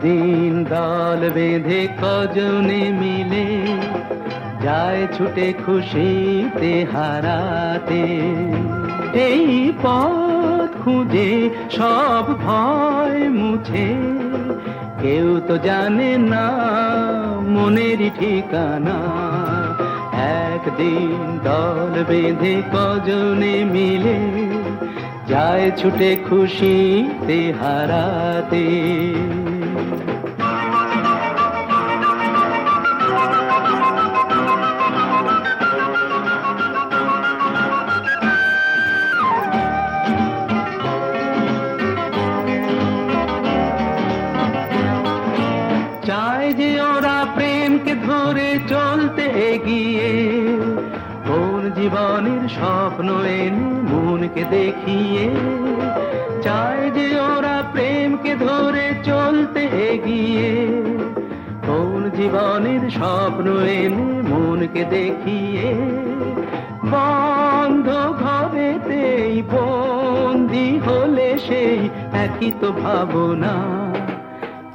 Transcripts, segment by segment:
একদিন দল বেঁধে কজনে মিলে যায় ছুটে খুশিতে হারাতে। এই পথ খুঁজে সব ভয় মুছে, কেউ তো জানে না মনের ঠিকানা। একদিন দল বেঁধে কজনে মিলে যায় ছুটে খুশিতে হারাতে। চায় যে ওরা প্রেমকে ধরে চলতে এগিয়ে, কোন জীবনের স্বপ্ন এনে মনকে দেখিয়ে। চায় যে ওরা প্রেমকে ধরে চলতে এগিয়ে, কোন জীবনের স্বপ্ন এনে মনকে দেখিয়ে। বন্ধ ঘরেতেই বন্দি হলে সেই একই তো ভাবনা,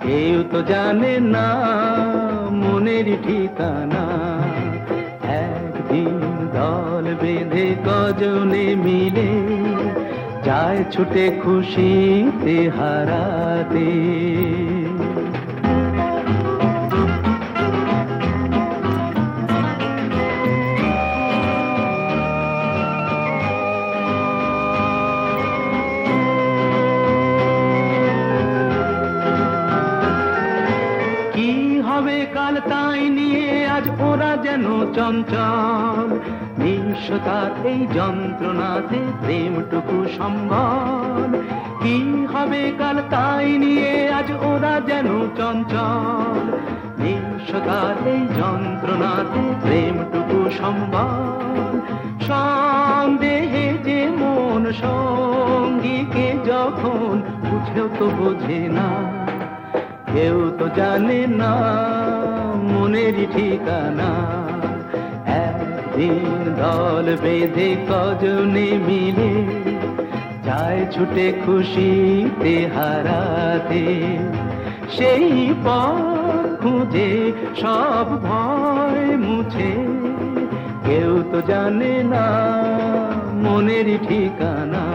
কেউ তো জানে না মনের ঠিকানা। একদিন দল বেঁধে কজনে মিলে যায় ছুটে খুশিতে হারাতে। কাল তাই নিয়ে আজ ওরা যেন চঞ্চল, নিঃস্বতার এই যন্ত্রণাতে প্রেমটুকু সম্বল। কি হবে কাল তাই নিয়ে আজ ওরা যেন চঞ্চল, নিঃস্বতার এই যন্ত্রণাতে প্রেমটুকু সম্বল। সন্দেহে যে মন সঙ্গীকে যখন বুঝেও তো বোঝে না, কেউ তো জানে না মনের ঠিকানা। একদিন দল বেঁধে কজনে মিলে যায় ছুটে খুশিতে হারাতে। সেই পথ খুঁজে সব ভয় মুছে, কেউ তো জানে না মনের ঠিকানা।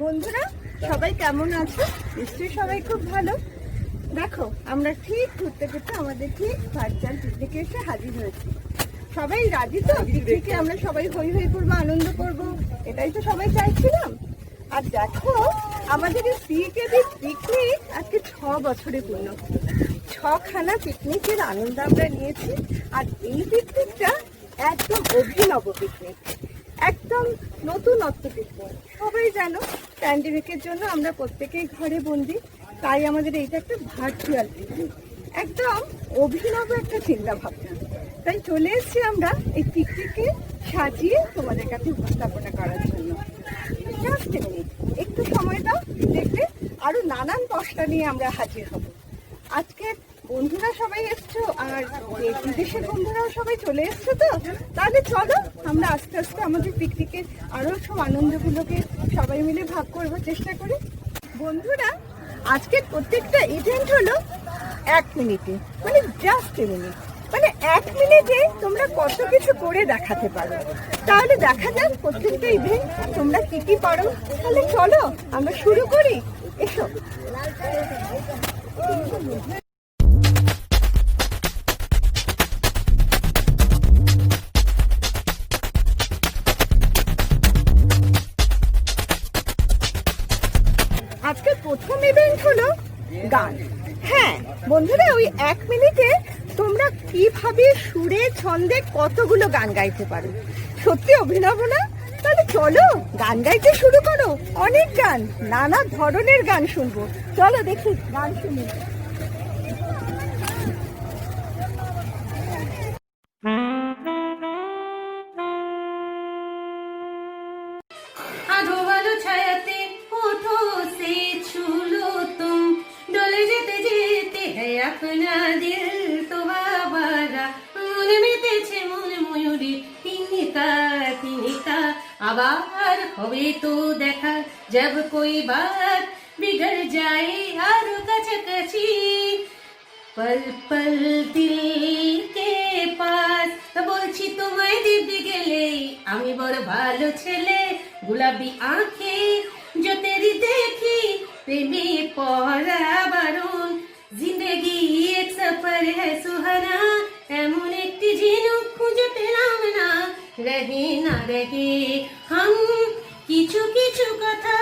বন্ধুরা সবাই কেমন আছো? নিশ্চয়ই সবাই খুব ভালো। দেখো আমরা ঠিক ঘুরতে ঘুরতে আমাদের ঠিক ভার্চুয়াল পিকনিকে এসে হাজির হয়েছি। সবাই রাজি তো? পিকনিকে আমরা সবাই হই হই করবো, আনন্দ করব, এটাই তো সবাই চাইছিলাম। আর দেখো আমাদের এই সিকেবি পিকনিক আজকে 6 বছরে পূর্ণ। 6খানা পিকনিকের আনন্দ আমরা নিয়েছি। আর এই পিকনিকটা একদম অভিনব পিকনিক, একদম নতুনত্ব পিকনিক। সবাই জানো প্যান্ডেমিকের জন্য আমরা প্রত্যেকেই ঘরে বন্দি, তাই আমাদের এইটা একটা ভার্চুয়াল পিকনিক, একদম অভিনব একটা চিন্তা ভাবনা। তাই চলে এসেছি আমরা এই পিকনিককে সাজিয়ে তোমাদের কাছে উপস্থাপনা করার জন্য। জাস্ট এ মিনিট, একটু সময় দাও, দেখবে আরো নানান পশলা নিয়ে আমরা হাজির হব। আজকে বন্ধুরা সবাই এসছো, আর বিদেশের বন্ধুরাও সবাই চলে এসছো। তো তাহলে চলো আমরা আস্তে আস্তে আমাদের পিকনিকের আরো সব আনন্দগুলোকে সবাই মিলে ভাগ করবার চেষ্টা করি। বন্ধুরা আজকের প্রত্যেকটা ইভেন্ট হলো 1 মিনিটে, মানে জাস্ট এ মিনিট, মানে 1 মিনিটে তোমরা কত কিছু করে দেখাতে পারো। তাহলে দেখা যাক প্রত্যেকটা ইভেন্ট তোমরা কি কি পারো। তাহলে চলো আমরা শুরু করি, এসো। আজকের প্রথম ইভেন্ট হলো গান। হ্যাঁ বন্ধুরা, ওই 1 মিনিটে তোমরা কিভাবে সুরে ছন্দে কতগুলো গান গাইতে পারো, সত্যি অভিনব না? তাহলে চলো গান গাইতে শুরু করো। অনেক গান, নানা ধরনের গান শুনবো। চলো দেখি, গান শুনি। আধো আলো ছায়াতে ওঠো সে ছুলো তুম, ডলে যেতে যেতে है अपना दिल तो बाबारा, মন মেতেছে মন মই আবার হবে তো দেখা, जब कोई बात बिगड़ जाए আরো কাছাকাছি, पल पल दिल के पास। বলছি তোমায় দিব্যি গেলে আমি বড় ভালো ছেলে, গোলাপি আঁখে जो तेरी देखी প্রেমে পড়া বারণ, জিন্দেগি এক সফর है सुहाना, এমন একটি ঝিনুক খুঁজে পেলাম না, रहे ना रहे हम কিছু কিছু কথা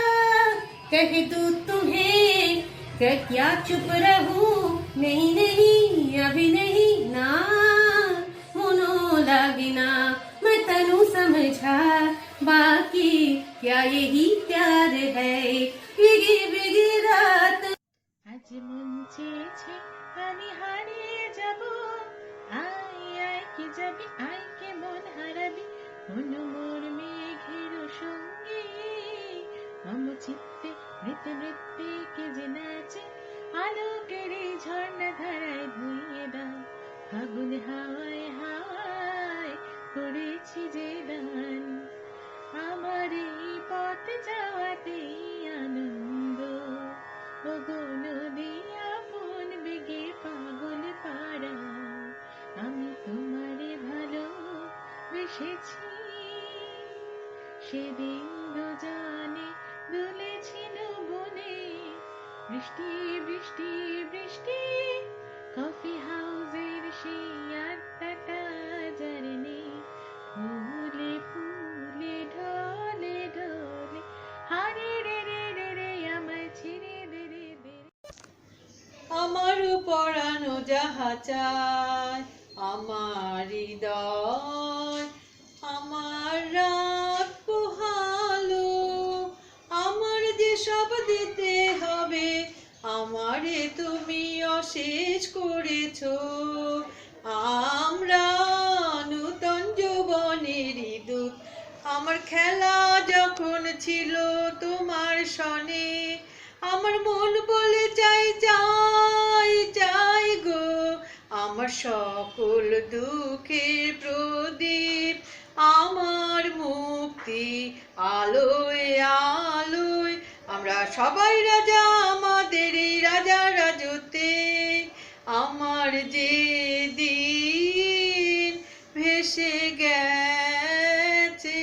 कह दूं तुम्हें, क्या चुप रहूं, नहीं नहीं अभी नहीं ना, मनो लागे ना, मैं तनु समझा, बाकी क्या यही प्यार है, बिगी बिगी रात। আজ মন চেয়েছে আমি হারিয়ে যাব, আয় আয় কে যাবি, আয় কে মন হারাবি, অনুমোর মেঘের সঙ্গে, মম চিত্তে নৃত্য নৃত্যে কে যে নাচে, আলোকের এই ঝর্ণা ধারায় ধুইয়ে দাও, ফাগুন হাওয়ায় হাওয়ায় করেছি যে দান, আমার এই পথ যাওয়াতেই আনন্দ, ওগো নদী আপন বেগে পাগল পাড়া, আমি তোমারে ভালো বেসেছি, সেদিন জানে দুলেছিল বনে, বৃষ্টি বৃষ্টি বৃষ্টি, কফি হাউসের সেই আড্ডাটা যার নেই, ফুলে ফুলে ঢলে ঢলে, হারে রে রে রে রে আমায় ছেড়ে দে রে দে। আমার পরানো যাহা চায়, আমার হৃদয় আমার রাত পোহালো, আমার যে সব দিতে হবে আমারে তুমি অশেষ করেছো, আমরা নূতন যৌবনেরই দূত, আমার খেলা যখন ছিল তোমার সনে, আমার মন বলে চাই চাই চাই গো, আমার সকল দুঃখের প্রদীপ, আমার মুক্তি আলোয় আলোয়, আমরা সবাই রাজা আমাদের এই রাজা রাজতে, আমার যে দিন ভেসে গেছে,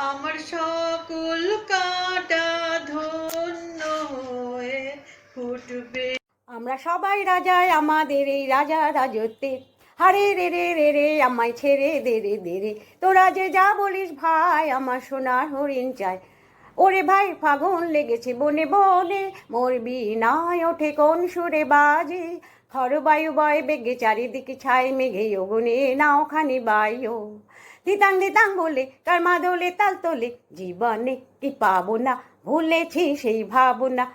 আমার সকল কাটা ধন্য হয়ে ফুটবে। আমরা সবাই রাজায় আমাদের এই রাজা রাজত্বে, হারে রে রে রে রে আমায় ছেড়ে দে রে দে রে, তোরা যে যা বলিস ভাই আমার সোনার হরিণ চাই, ওরে ভাই ফাগুন লেগেছে বনে বনে, মোর বিনায় ওঠে কোন সুরে বাজে, খরবায়ু বয় বেগে চারিদিকে ছাই মেঘে ওগুনে নাওখানি বাইও, দিতাং দিতাং বলে কার মাদলে তাল তোলে, জীবনে কি পাবো না ভুলেছি সেই ভাবনা,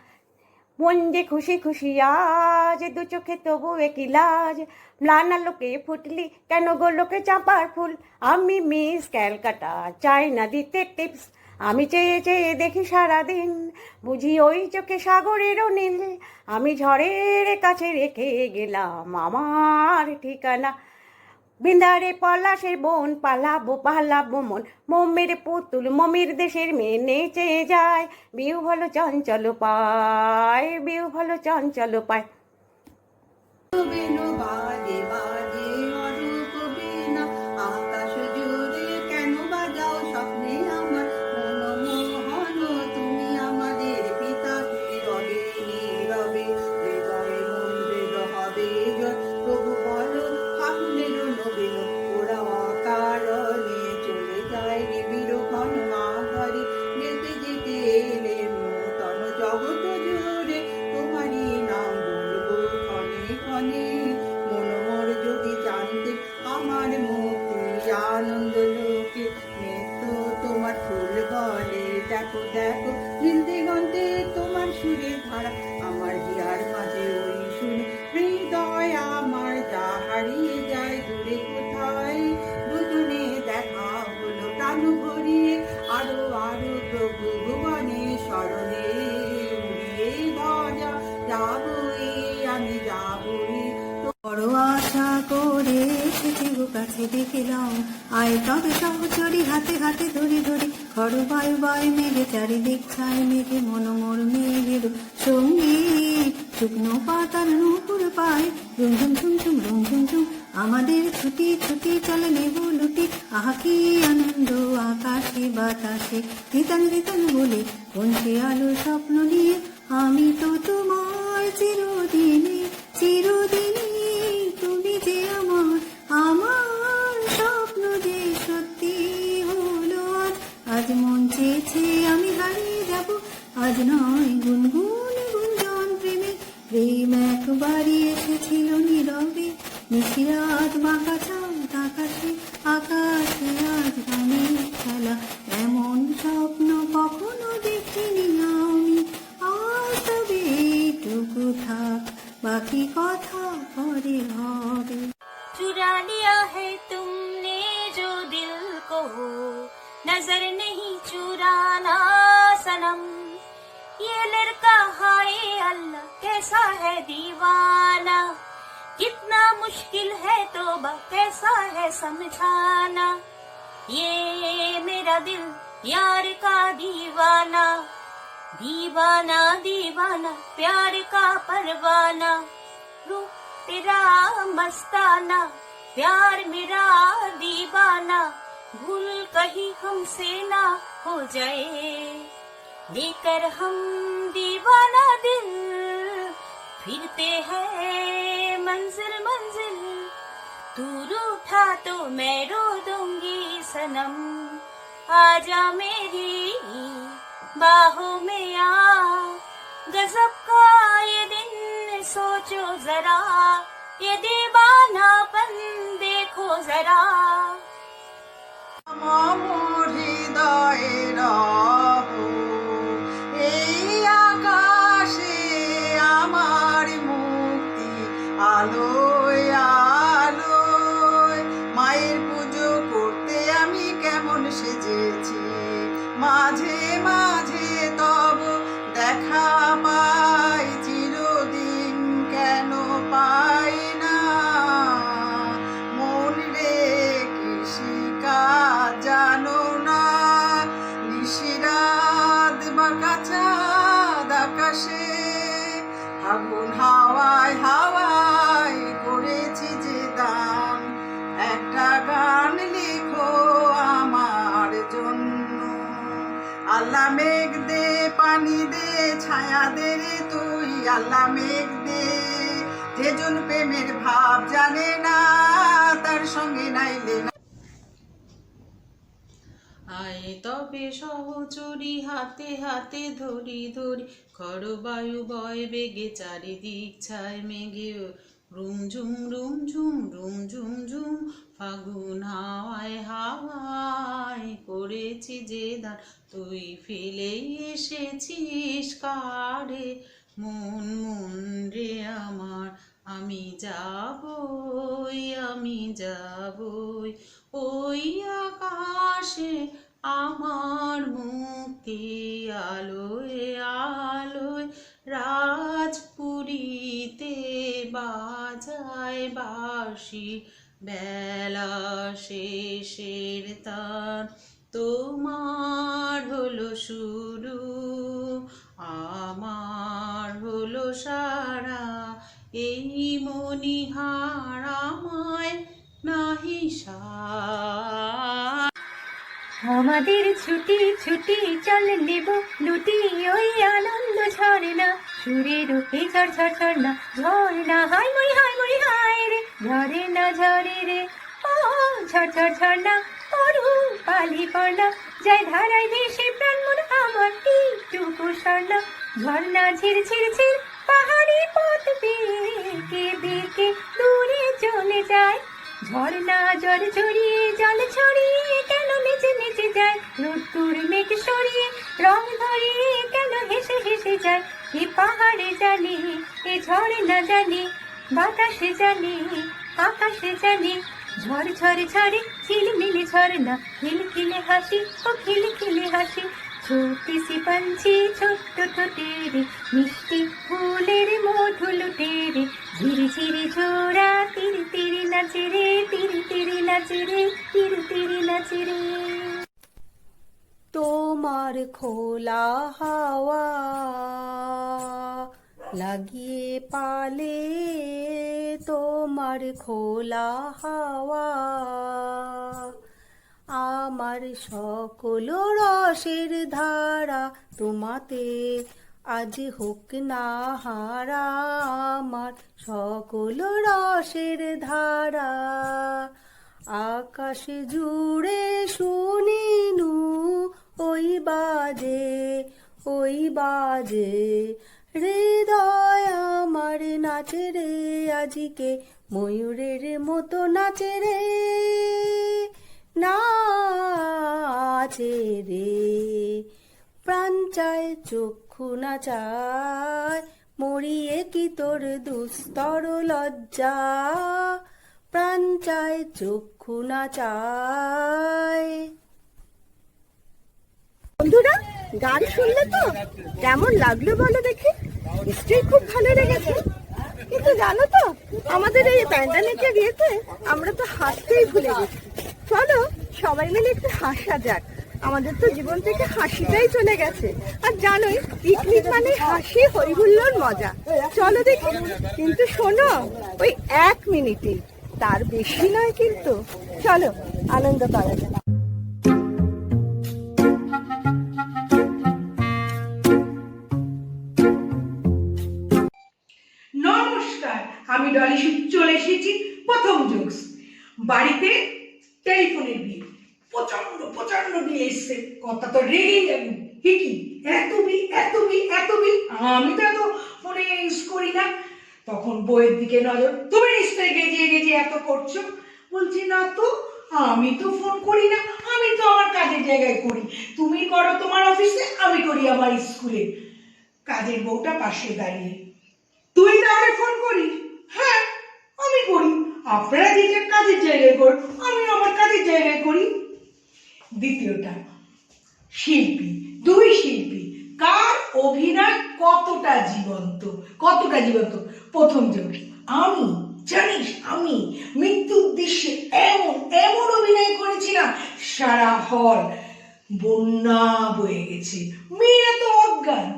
মন যে খুশি খুশি আজ, দু চোখে তবু একই লাজ, ম্লান লোকে ফুটলি কেন গো লোকে চাঁপার ফুল, আমি মিস ক্যালকাটা চাই না দিতে টিপস, আমি চেয়ে চেয়ে দেখি সারাদিন, বুঝি ওই চোখে সাগরেরও নীল, আমি ঝড়ের কাছে রেখে গেলাম আমার ঠিকানা, বিন্দারে পলাশের বোন পালাবো পালাবো মন, মমের পুতুল মমির দেশের মেয়ে নেচে যায়, বিউ ভালো চঞ্চল পায়, বিউ ভালো চঞ্চল পায়। বাজে বাজে অরূপ বীণা, আকাশ জুড়ে কেন বাজাও স্বপ্নে আমার মনমোহন, তুমি আমাদের পিতা নীরবে নীরবে, হৃদয়ে মন্দির হবে জয়, প্রভু বলো ফাগুনের নবীন, ওরা অকারণে চলে যায় নিবিড় ঘন ঘরে, যেতে যেতে এলে নূতন জগৎ জুড়ে, তোমারই নাম বলবো ক্ষণে ক্ষণে, মনোমর এসেছে গো কাছে দেখলাম, আয় তবে সহচরি হাতে হাতে ধরে ধরে, খর বায়ু বায়ু মেঘে চারিদিক ছায় মেঘে, মনোমোর মেঘের সঙ্গী শুকনো পাতার নুপুর পায়, রুমঝুম ঝুমঝুম রুমঝুম ঝুম, আমাদের ছুটি ছুটি চলে নেব লুটি, আহা কি আনন্দ আকাশে বাতাসে, দিতান দিতান বলে কোনটি আলো স্বপ্ন নিয়ে, আমি তো তোমার চিরদিনে চিরদিনে, তুমি যে আমার আমার স্বপ্ন যে সত্যি হলো আজ, আজ মন চেয়েছে আমি হারিয়ে যাব, আজ নয় গুনগুন গুঞ্জন প্রেমে, প্রেম একবারই এসেছিল নীরবে, নিশিরাত বাঁকা চাঁদ আকাশে, আকাশে আজ গানের খেলা, এমন স্বপ্ন কখনো দেখিনি আমি, আজ তবে এইটুকু থাক, বাকি কথা পরে হবে। चुरा लिया है तुमने जो दिल को, नजर नहीं चुराना सनम, ये लड़का हाय अल्लाह कैसा है दीवाना, कितना मुश्किल है तौबा कैसा है समझाना, ये मेरा दिल यार का दीवाना, दीवाना दीवाना प्यार का परवाना, रूप तेरा मस्ताना प्यार मेरा दीवाना, भूल कहीं हमसे ना हो जाए, लेकर हम दीवाना दिल फिरते हैं मंजिल मंजिल, तू रूठा तो मैं रो दूंगी सनम, आजा मेरी बाहों में आ, गजब का ये दिन सोचो जरा, ये दीवानापन देखो जरा। আমার হৃদয়ে রহো, এই আকাশে আমার মুক্তি, আলোয় আলোয় মায়ের পুজো করতে আমি কেমন সেজেছি, মাঝে মাঝে তব দেখা পাই, চিরদিন কেন পাই না, মন রে কৃষিকা জানো না, নিশিরাত বাঁকা চাঁদ আকাশে, আগুন হাওয়ায় হাওয়ায় করেছি যে দান, একটা গান লিখো আমার জন্য, আল্লাহ মেঘ দে পানি দে ছায়া দে রে তুই, আল্লাহ মেঘ দে, যেজন প্রেমের ভাব জানে না তার সঙ্গে নাইলে না। আয় তবে সহচরি হাতে হাতে ধরি ধরি, খর বায়ু বয় বেগে চারিদিক ছায় মেঘে, রুমঝুম রুমঝুম রুমঝুম ঝুম, ফাগুন হাওয়ায় হাওয়ায় করেছি যে দান, তুই ফেলেই এসেছিস কারে, মন মন রে আমার, আমি যাবই আমি যাবই, ওই আকাশে আমার মুক্তি, আলোয় আলোয় রাজপুরীতে বাজায় বাঁশি, বেলা শেষের তান, তোমার হলো শুরু আমার হলো সারা, এই মনিহার আমায় নাহি সার। আমাদের ছুটি ছুটি চল নেব লুটি, ওই আনন্দ ঝরে না সুরের এই ঝড় ঝড় ঝড় না, ঝর্ণা হায় মই হায় রে, ঝরে না ঝরে রে, ও ঝড় ঝড় ঝর্ণা অরু পালি পড়না, যায় ধারায় ভেসে প্রাণ মন আমার এইটুকু স্বর্ণা, ঝর্ণা ঝির ঝির ঝির পাহাড়ি পথ বেঁকে বেঁকে দূরে চলে যায়, ঝর্ণা ঝড় ঝরিয়ে জল ছড়িয়ে কেন নেচে নেচে যায়, রোদ্দুর মেঘ সরিয়ে রং ধরিয়ে কেন হেসে হেসে যায়, এ পাহাড়ে জানি এ ঝর্ণা জানি, বাতাসে জানি আকাশে জানি, ঝড় ঝড় ঝড়ে ঝিলমিলি ঝর্ণা, খিলখিলে হাসি ও খিলখিলে হাসি, छोटी सी पंछी ছোট্ট ঠোঁটেরে মিষ্টি ফুলের মধু লুটেরে ঝিরি ঝিরি ঝোড়া তিরি তিরি নাচে রে তিরি তিরি নাচে রে তিরি তিরি নাচে রে। তোমার খোলা হাওয়া লাগিয়ে পালে, তোমার খোলা হাওয়া আমার সকল রসের ধারা, তোমাতে আজ হোক না হারা আমার সকল রসের ধারা। আকাশ জুড়ে শুনিনু ওই বাজে হৃদয় আমার নাচে রে, আজকে ময়ূরের মতো নাচে রে, নাচে রে। প্রাণ চায় চক্ষু না চায়, মরিয়ে কি তোর দুস্তর লজ্জা, প্রাণ চায় চক্ষু না চায়। বন্ধুরা, গান শুনলে তো কেমন লাগলো বলো দেখি? নিশ্চয়ই খুব ভালো লেগেছে। কিন্তু জানো তো, আমাদের এই প্যান্ডামিকের ইয়েতে আমরা তো হাসতেই ভুলে গেছি। চলো সবাই মিলে একটু হাসা যাক। আমাদের তো জীবন থেকে হাসিটাই চলে গেছে। আর জানোই পিকনিক মানে হাসি, হই হুল্লোড়, মজা। চলো দেখি। কিন্তু শোনো, ওই 1 মিনিটই, তার বেশি নয় কিন্তু। চলো আনন্দ করা যাক। নমস্কার, আমি ডলি চলে এসেছি প্রথম জোকস। বাড়িতে টেলিফোনের বিল, প্রচন্ড প্রচন্ড বিল এসছে। কথা তো রেগে যাবে, কি এত বিল এত বিল এত বিল, আমি তো এত ফোনে ইউজ করি না। তখন বইয়ের দিকে নজর, তুমি নিশ্চয়ই গেজিয়ে গেজিয়ে এত করছো। বলছি না তো, আমি তো ফোন করি না, আমি তো আমার কাজের জায়গায় করি। তুমি করো তোমার অফিসে, আমি করি আমার স্কুলে। কাজের বউটা পাশে দাঁড়িয়ে, তুই তাহলে ফোন করিস? হ্যাঁ আমি করি। আপনারা যে যার কাজের জায়গায় করেন, আমি আমার কাজের জায়গায় করি। দ্বিতীয়টা, শিল্পী, 2 শিল্পী, কার অভিনয় কতটা জীবন্ত, কতটা জীবন্ত। প্রথম যোগ, আমি জানিস আমি মৃত্যুর দৃশ্যে এমন এমন অভিনয় করেছি না, সারা হল বন্যা বয়ে গেছে, মেয়েরা তো অজ্ঞান।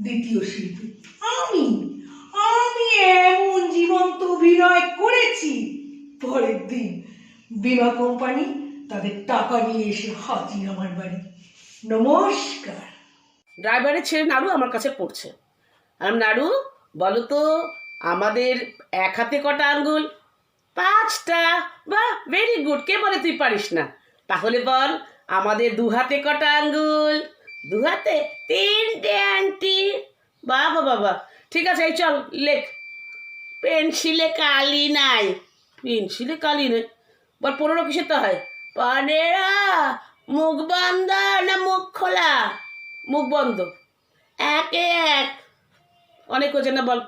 দ্বিতীয় শিল্পী, আমি আমি এমন জীবন্ত অভিনয় করেছি, পরের দিন বীমা কোম্পানি তাদের টাকা নিয়ে এসে হাজির আমার বাড়ি। নমস্কার। ড্রাইভারের ছেলে নাড়ু আমার কাছে পড়ছে। নাড়ু বলো তো, আমাদের এক হাতে কটা আঙ্গুল? 5টা। বাহ, ভেরি গুড। কে বলে তুই পারিস না? তাহলে বল, আমাদের 2 হাতে কটা আঙ্গুল? 2 হাতে 3টে আন্টি। বাবা বাবা, ঠিক আছে, এই চল লেখ। পেন্সিলে কালি নাই। পেন্সিলে কালি নেই? বল 15 কিসের তো হয়? 15 মুখ বন্ধ না মুখ খোলা? মুখ বন্ধ। 1 1 অনেক হচ্ছে না, বল।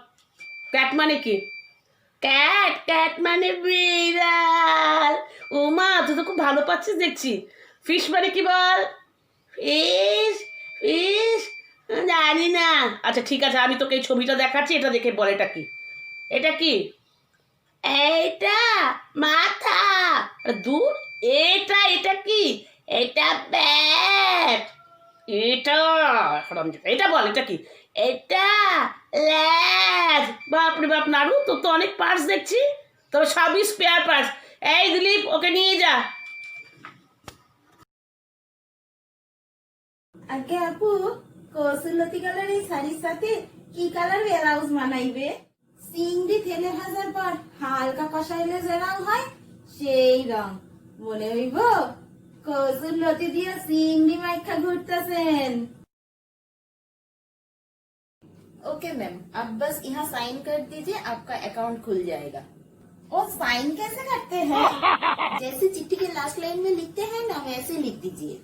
ক্যাট মানে কি? ক্যাট মানে বিড়াল। ও মা, তুই তো খুব ভালো পাচ্ছিস দেখছি। ফিশ মানে কি বল? ফিশ জানি না। আচ্ছা ঠিক আছে, আমি তোকে এই ছবিটা দেখাচ্ছি, এটা দেখে বল এটা কি। এটা কি? এইটা মাথা। দূর, এটা কি? এটা ব্যাট। এটা বল, এটা কি? এটা ল্যাজ। বাপরে বাপ নাড়ু, তোর তো অনেক পার্টস দেখছি, তবে সবই স্পেয়ার পার্টস। এই দিলীপ, ওকে নিয়ে যা। আগে আপু, কৌশলতী কালার এই শাড়ির সাথে কি কালার ব্লাউজ মানাইবে? চিংড়ি তেলে ভাজার পর হালকা কষাইলে যে রং হয় সেই রং মনে হইব কৌশলতী দিয়ে চিংড়ি মাইখা ঘুরতেছেন। ओके मैम, आप बस यहाँ साइन कर दीजिए, आपका अकाउंट खुल जाएगा। और साइन कैसे करते हैं? जैसे चिट्ठी के लास्ट लाइन में लिखते हैं ना, वैसे लिख दीजिए।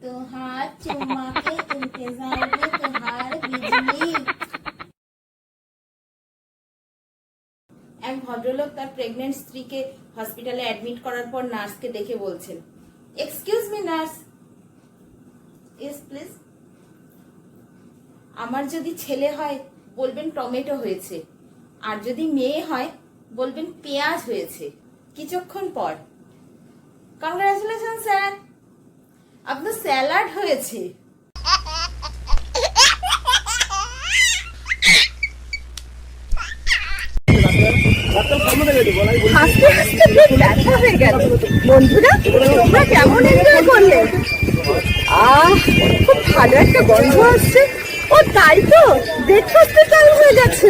तो हाथ चुम्मा के इंतजार में तुहार बिजली। এক ভদ্রলোক তার প্রেগনেন্ট স্ত্রীকে হসপিটালে অ্যাডমিট করার পর নার্সকে দেখে বলছেন, excuse me nurse, yes please. আমার যদি ছেলে হয় বলবেন টমেটো হয়েছে, আর যদি মেয়ে হয় বলবেন পেঁয়াজ হয়েছে কিছুক্ষণ পর। কংগ্রাচুলেশন স্যার, আপনার স্যালাড হয়েছে। হাসতে হাসতে পেট ব্যথা হয়ে গেল। বন্ধুরা, তোমরা কেমন এনজয় করলে? খুব ভালো একটা গন্ধ আসছে। ও তাই তো, ব্রেকফাস্টের টাইম হয়ে গেছে।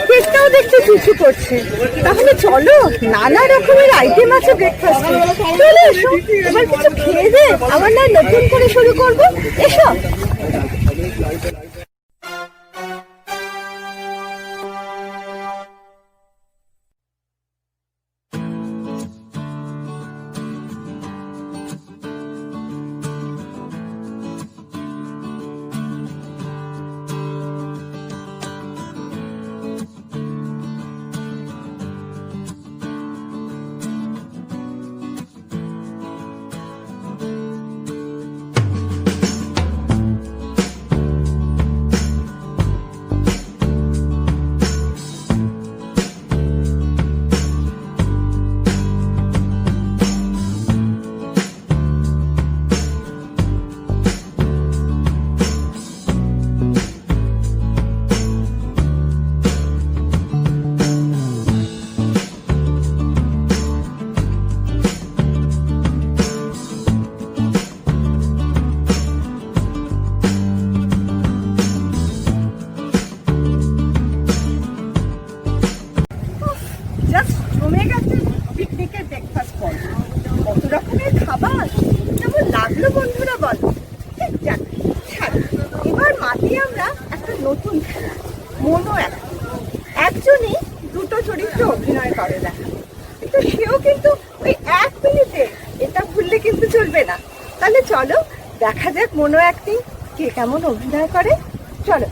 পেটটাও দেখতে চুচু করছে। তাহলে চলো, নানা রকমের আইটেম আছে ব্রেকফাস্টে। চলে এসো, এবার কিছু খেয়ে দে, আবার না নতুন করে শুরু করবো। এসো। জাস্ট জমে গেছে পিকনিকের ব্রেকফাস্ট পর্ব। কত রকমের খাবার, কেমন লাগলো বন্ধুরা বলো? যাক, ছাড়ো। এবার মাঠে আমরা একটা নতুন খেলা, মনো অ্যাক্টিং। একজনই দুটো চরিত্রে অভিনয় করে দেখা, কিন্তু সেও কিন্তু ওই 1 মিনিটে, এটা ভুললে কিন্তু চলবে না। তাহলে চলো দেখা যাক মনো অ্যাক্টিং কে কেমন অভিনয় করে। চলো।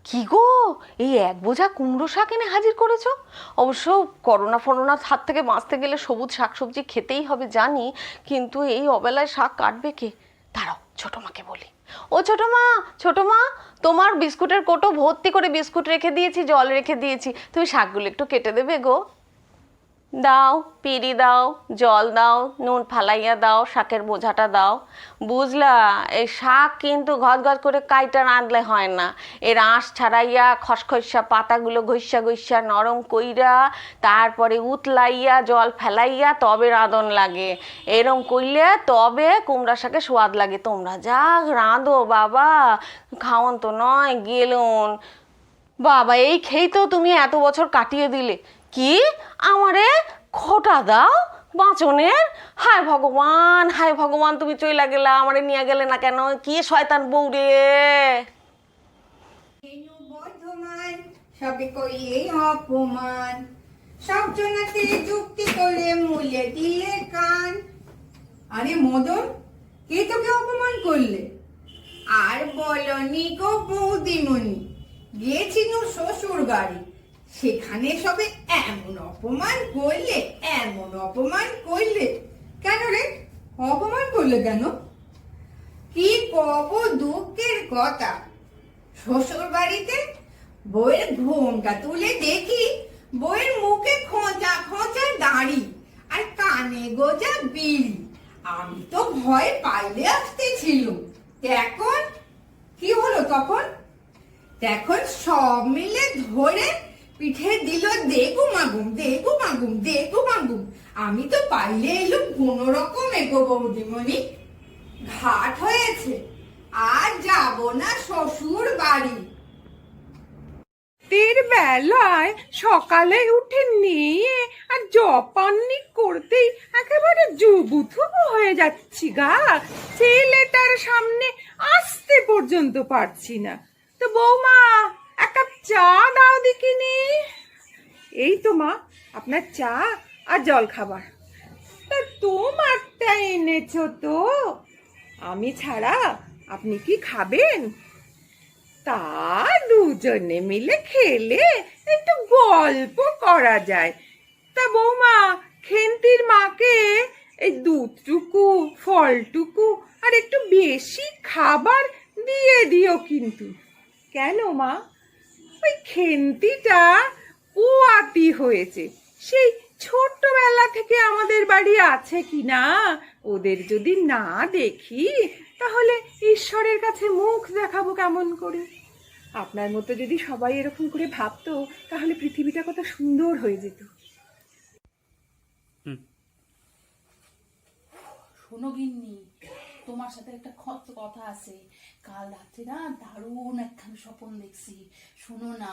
কি গো, এই 1 বোঝা কুমড়ো শাক এনে হাজির করেছো? অবশ্য করোনা ফরোনার হাত থেকে বাঁচতে গেলে সবুজ শাকসবজি খেতেই হবে জানি, কিন্তু এই অবেলায় শাক কাটবে কে? দাঁড়াও, ছোট মাকে বলি। ও ছোট মা, ছোট মা, তোমার বিস্কুটের কোটো ভর্তি করে বিস্কুট রেখে দিয়েছি, জল রেখে দিয়েছি, তুমি শাকগুলো একটু কেটে দেবে গো। দাও, পিড়ি দাও, জল দাও, নুন ফালাইয়া দাও, শাকের বোঝাটা দাও। বুঝলা, এই শাক কিন্তু ঘট ঘট করে কাইটা রাঁধলে হয় না। এর আঁশ ছাড়াইয়া খসখসা পাতাগুলো ঘষা ঘষা নরম কইরা, তারপরে উতলাইয়া জল ফেলাইয়া তবে রাঁধন লাগে। এরম কইলে তবে কুমড়া শাকে স্বাদ লাগে। তোমরা যা রাঁধো বাবা, খাওন তো নয় গেলুন। বাবা, এই খেয়েই তো তুমি এত বছর কাটিয়ে দিলে। কি আমারে খোটা দাও বাঁচনের? হায় ভগবান, হায় ভগবান, তুমি চইলা গেলা, আমারে নিয়ে গেলে না কেন? কি শয়তান বউ রে! বর্ধমান সবে কই এই অপমান, সব জনাতে যুক্তি করে মূলে দিলে কান। আরে মদন, কে তোকে অপমান করলে? আর বলনি গো বৌদিমণি, গিয়েছিল শ্বশুর বাড়ি, সেখানে সবে এমন অপমান করলে, এমন অপমান করলে। কেন রে, অপমান করলে কেন? কি কব দুঃখের কথা, শ্বশুর বাড়িতে বইয়ের ঘোমটা তুলে দেখি বইয়ের মুখে খোঁচা খোঁচা দাড়ি আর কানে গোজা বিড়ি। আমি তো ভয় পাইলে আসতেছিল। এখন কি হলো তখন? তখন সব মিলে ধরে পিঠে দিল দেখু মাগুম, দেখু মাগুম, দেখু মাগুম। আমি তো পাইলে এলো কোন রকম এগো বৌদিমণি, ঘাট হয়েছে, আর যাব না শ্বশুর বাড়ি। রাতের বেলায় সকালে উঠে নিয়ে আর জপান্নি করতেই একেবারে জুবুথুবু হয়ে যাচ্ছি গা। ছেলেটার সামনে আসতে পর্যন্ত পারছি না। তো বৌমা, এক কাপ চা দাও দেখিনি। এই তো মা, আপনার চা আর জল খাবার। তোমারটা এনেছো তো? আমি ছাড়া আপনি কি খাবেন? তা দুজনে মিলে খেলে একটু গল্প করা যায়। তা বৌমা, খেন্তির মাকে এই দুধটুকু, ফলটুকু আর একটু বেশি খাবার দিয়ে দিও কিন্তু। কেন মা? ওই খেন্তিটা কুয়াতি হয়েছে, সেই ছোট্টবেলা থেকে আমাদের বাড়ি আছে কি না, ওদের যদি না দেখি তাহলে ঈশ্বরের কাছে মুখ দেখাবো কেমন করে? আপনার মতো যদি সবাই এরকম করে ভাবতো তাহলে পৃথিবীটা কত সুন্দর হয়ে যেত। শোনো গিন্নি, তোমার সাথে একটা কথা আছে। কাল রাত্রে না দারুণ একখানা স্বপন দেখছি, শোনো না।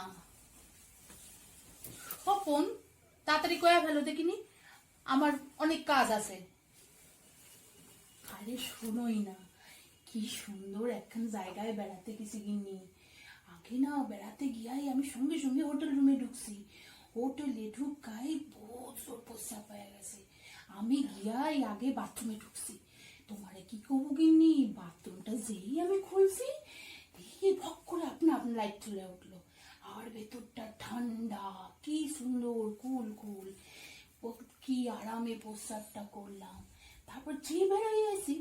স্বপন তাড়াতাড়ি কয়া ফেলো দেখিনি, আমার অনেক কাজ আছে। আরে শোনোই না, কি সুন্দর একখান জায়গায় বেড়াতে গেছি গিন্নি। আগে না বেড়াতে গিয়াই আমি সঙ্গে সঙ্গে হোটেল রুমে ঢুকছি। হোটেলে ঢুকাই বহুত জোর প্রস্রাব হয়ে গেছে। আমি গিয়াই আগে বাথরুমে ঢুকছি। তোমারে কি করবো গিন্নি, বাথরুমটা যেই আমি খুলছি দেখি ভক করে আপনার লাইট চলে উঠলো। আর ভেতরটা ঠান্ডা, কি সুন্দর কুল কুল, কি আরামে প্রস্রাবটা করলাম। তারপর যে বেরোয় আসি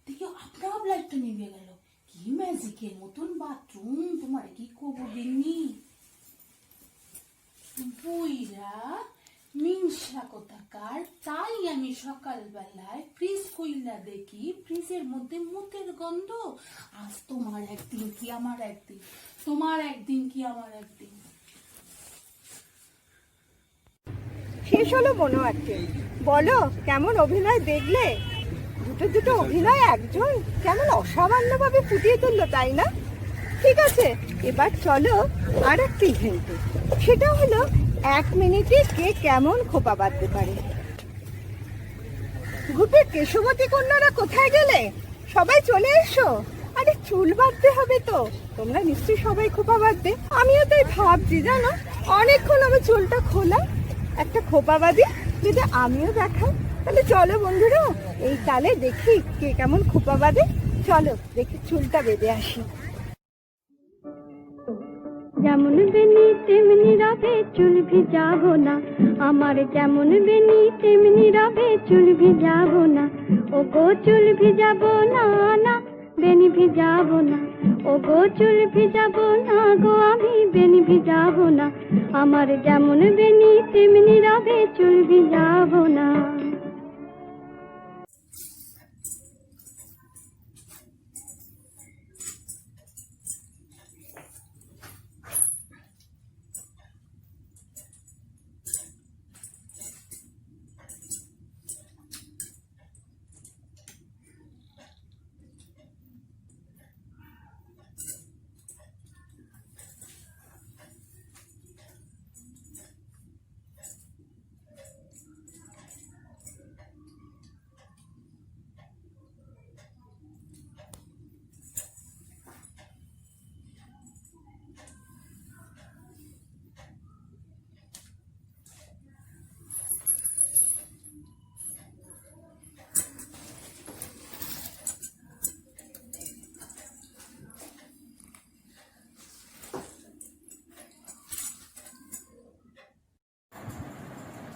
দেখি আপনার লাইটটা নিভে গেল। কি ম্যাজিকের মতন বাথরুম, তোমার কি করবো গিন্নি। বইরা মিনসা কোথাকার, তাই আমি সকালবেলায় ফ্রিজ খুইলা দেখি ফ্রিজের মধ্যে মুতের গন্ধ। আজ তোমার একদিন কি আমার একদিন, তোমার একদিন কি আমার একদিন। শেষ হলো মনে হচ্ছে। বলো, কেমন অভিনয় দেখলে? দুটো অভিনয় একজন কেমন অসামান্যভাবে ফুটিয়ে তুললো, তাই না? ঠিক আছে, এবার চলো আর একটা ইভেন্টে। সেটা হলো 1 মিনিটে কে কেমন খোপা বাঁধতে পারে। গ্রুপের কেশবতী কন্যারা কোথায় গেলে? সবাই চলে এসো। আরে চুল বাঁধতে হবে তো, তোমরা নিশ্চয়ই সবাই খোপা বাঁধবে। আমিও তাই ভাবছি, জানো, অনেকক্ষণ আমি চুলটা খোলা, একটা খোপা বাঁধি, যদি আমিও দেখাই। তাহলে চলো বন্ধুরা, এই তালে দেখি কে কেমন খোপা বাঁধে। চলো দেখি চুলটা বেঁধে আসি। যেমন বেনি তেমনি রবে চুল ভিজাবো না, আমার যেমন বেনি তেমনি রবে চুল ভিজাবো না। ও গো চুল ভিজাবো না, না বেনি ভিজাবো না। ও গো চুল ভিজাবো না গো, আমি বেনি ভিজাবো না, আমার যেমন বেনি তেমনি রবে চুল ভিজাবো না।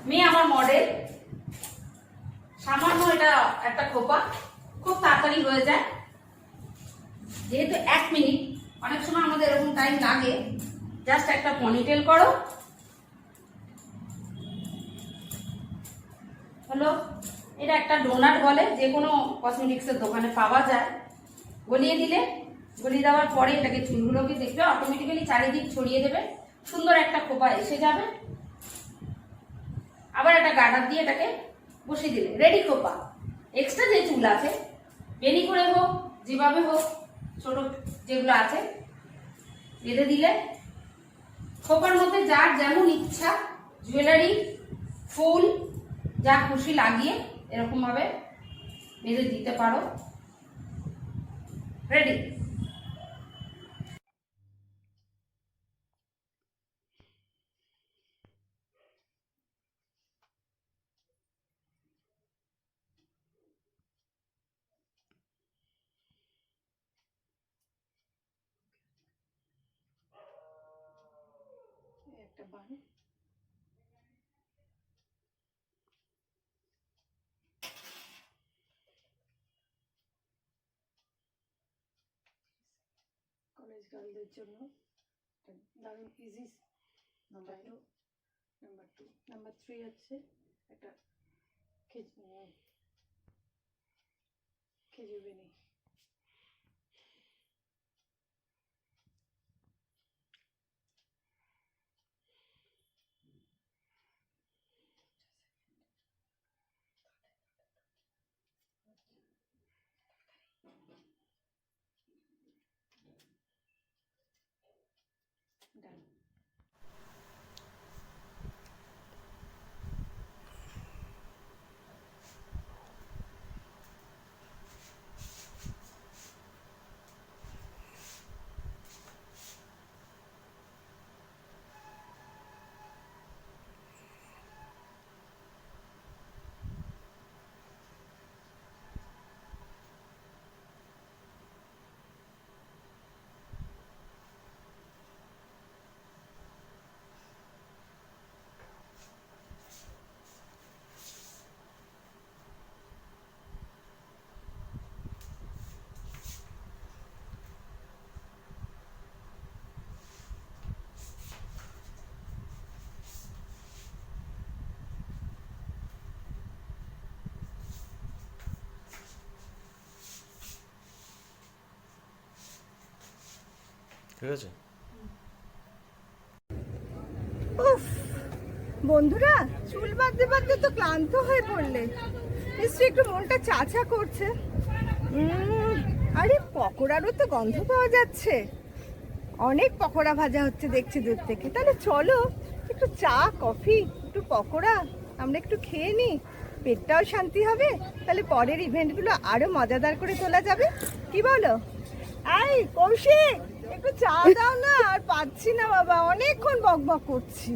মেয়ে আমার মডেল, সামান্য এটা একটা খোপা, খুব তাড়াতাড়ি হয়ে যায়। যেহেতু 1 মিনিট, অনেক সময় আমাদের এরকম টাইম লাগে। জাস্ট একটা পনিটেল করো, হলো। এটা একটা ডোনাট বলে, যে কোনো কসমেটিক্সের দোকানে পাওয়া যায়। গলিয়ে দিলে, গলিয়ে দেওয়ার পরে এটাকে চুলগুলোকে দেখবে অটোমেটিক্যালি চারিদিক ছড়িয়ে দেবে, সুন্দর একটা খোপা এসে যাবে। আবার একটা গার্ডার দিয়ে এটাকে বসিয়ে দিলে রেডি খোপা। এক্সট্রা যে চুল আছে, বেনি করে হোক যেভাবে হোক, ছোট যেগুলো আছে বেঁধে দিলে খোপার মধ্যে যার যেমন ইচ্ছা জুয়েলারি, ফুল যা খুশি লাগিয়ে এরকম ভাবে বেঁধে দিতে পারো। রেডি। একটা বান, কলেজ গার্লদের জন্য একটা দারুণ ইজি। নাম্বার 2, নাম্বার 3 হচ্ছে একটা খেজুর বেনি। Done. ঠিক আছে। উফ, বন্ধুরা চুল বাঁধতে বাঁধতে তো ক্লান্ত হয়ে পড়লে, নিশ্চয়ই একটু মনটা চা করছে। আরে পকোড়ারও তো গন্ধ পাওয়া যাচ্ছে, অনেক পকোড়া ভাজা হচ্ছে দেখছি দূর থেকে। তাহলে চলো একটু চা কফি একটু পকোড়া আমরা একটু খেয়ে নিই, পেটটাও শান্তি হবে, তাহলে পরের ইভেন্টগুলো আরো মজাদার করে তোলা যাবে। কি বলো? এই কৌশিক, একটু চা দাও না, আর পাচ্ছি না বাবা, অনেকক্ষণ বকবক করছি।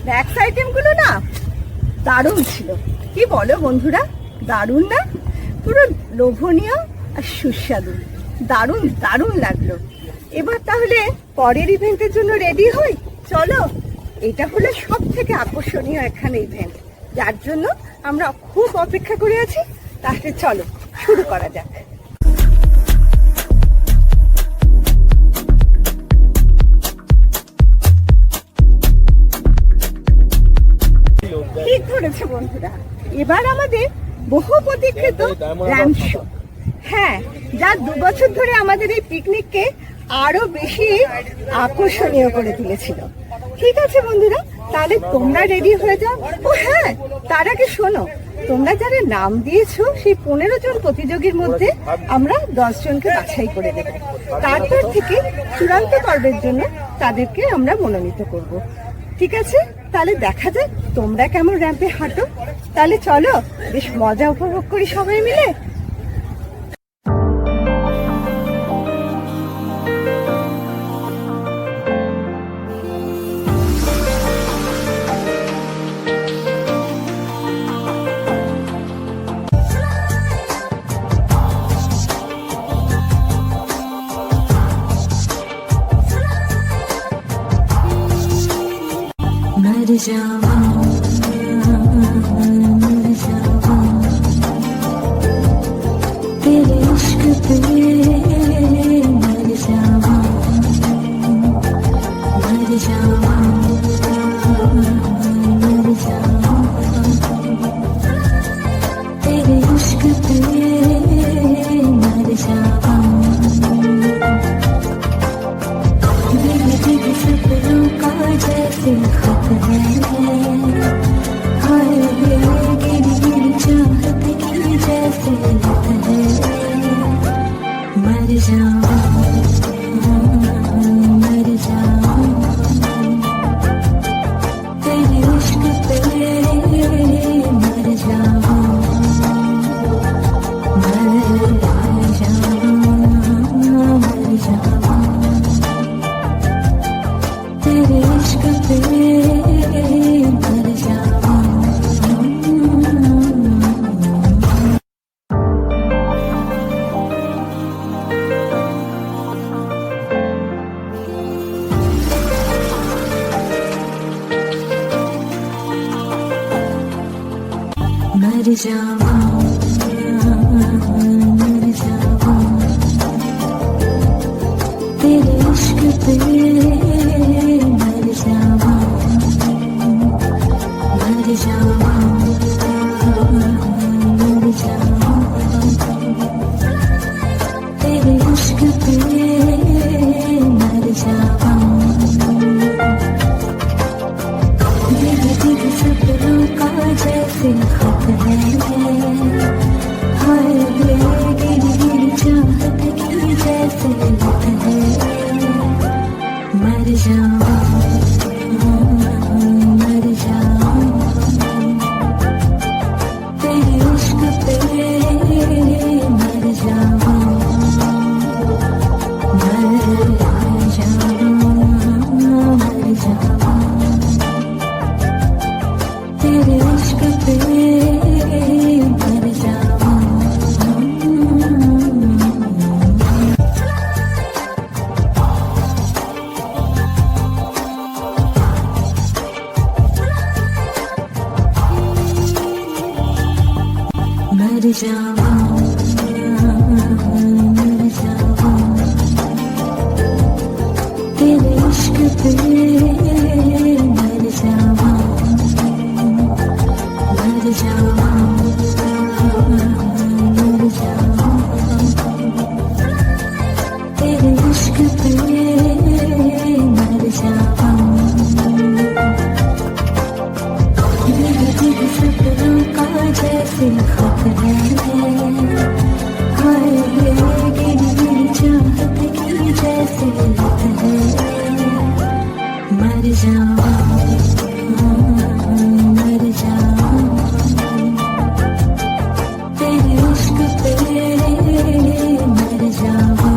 স্ন্যাক্স আইটেমগুলো না দারুণ ছিল, কি বলো বন্ধুরা? দারুণ না? পুরো লোভনীয় আর সুস্বাদু, দারুণ দারুণ লাগলো। এবার তাহলে পরের ইভেন্টের জন্য রেডি হই, চলো। এটা হলো সব থেকে আকর্ষণীয় এখানে ইভেন্ট, যার জন্য আমরা খুব অপেক্ষা করে আছি। তাহলে চলো শুরু করা যাক। ঠিক ধরেছে বন্ধুরা, এবার আমাদের বহু প্রতীক্ষিত র্যাম্প শো। হ্যাঁ, যা 2 বছর ধরে আমাদের এই পিকনিককে আরো বেশি আকর্ষণীয় করে তুলেছিল। ঠিক আছে বন্ধুরা, তাহলে তোমরা রেডি হয়ে যাও। ও হ্যাঁ, তার আগে শোনো, তোমরা যারা নাম দিয়েছো সেই 15 জন প্রতিযোগীর মধ্যে আমরা 10 জনকে বাছাই করে দেব। তারপর থেকে চূড়ান্ত পর্বের জন্য তাদেরকে আমরা মনোনীত করব। ঠিক আছে, তাহলে দেখা যাক তোমরা কেমন র্যাম্পে হাঁটো। তাহলে চলো বেশ মজা উপভোগ করি সবাই মিলে। मर जावा मर जावा तेरे इश्क पे मर जावा मर जावा मर जावा तेरे इश्क पे मर जावा दिल सपनों का जैसे खत है हाय गिर गिर चाहत की जैसे लत है मर जावा मर जावा तेरे इश्क पे मर जावा मर जावा मर जावा तेरे इश्क पे मर जावा मर जावा मर जावा तेरे इश्क पे मर जावा मर जावा मर जावा तेरे इश्क पे मर जावा दिल दिल सपनों का जैसे खत है हाय गिर गिर चाहत की जैसे लत है मर जावा मर जावा तेरे इश्क पे मर जावा मर जावा मर जावा तेरे इश्क पे मर जावा मर जावा मर जावा तेरे इश्क पे मर जावा मर जावा मर जावा तेरे इश्क पे मर जावा दिल दिल सपनों का जैसे खत है हाय गिर गिर चाहत की जैसे लत है मर जावा मर जावा तेरे इश्क पे मर जावा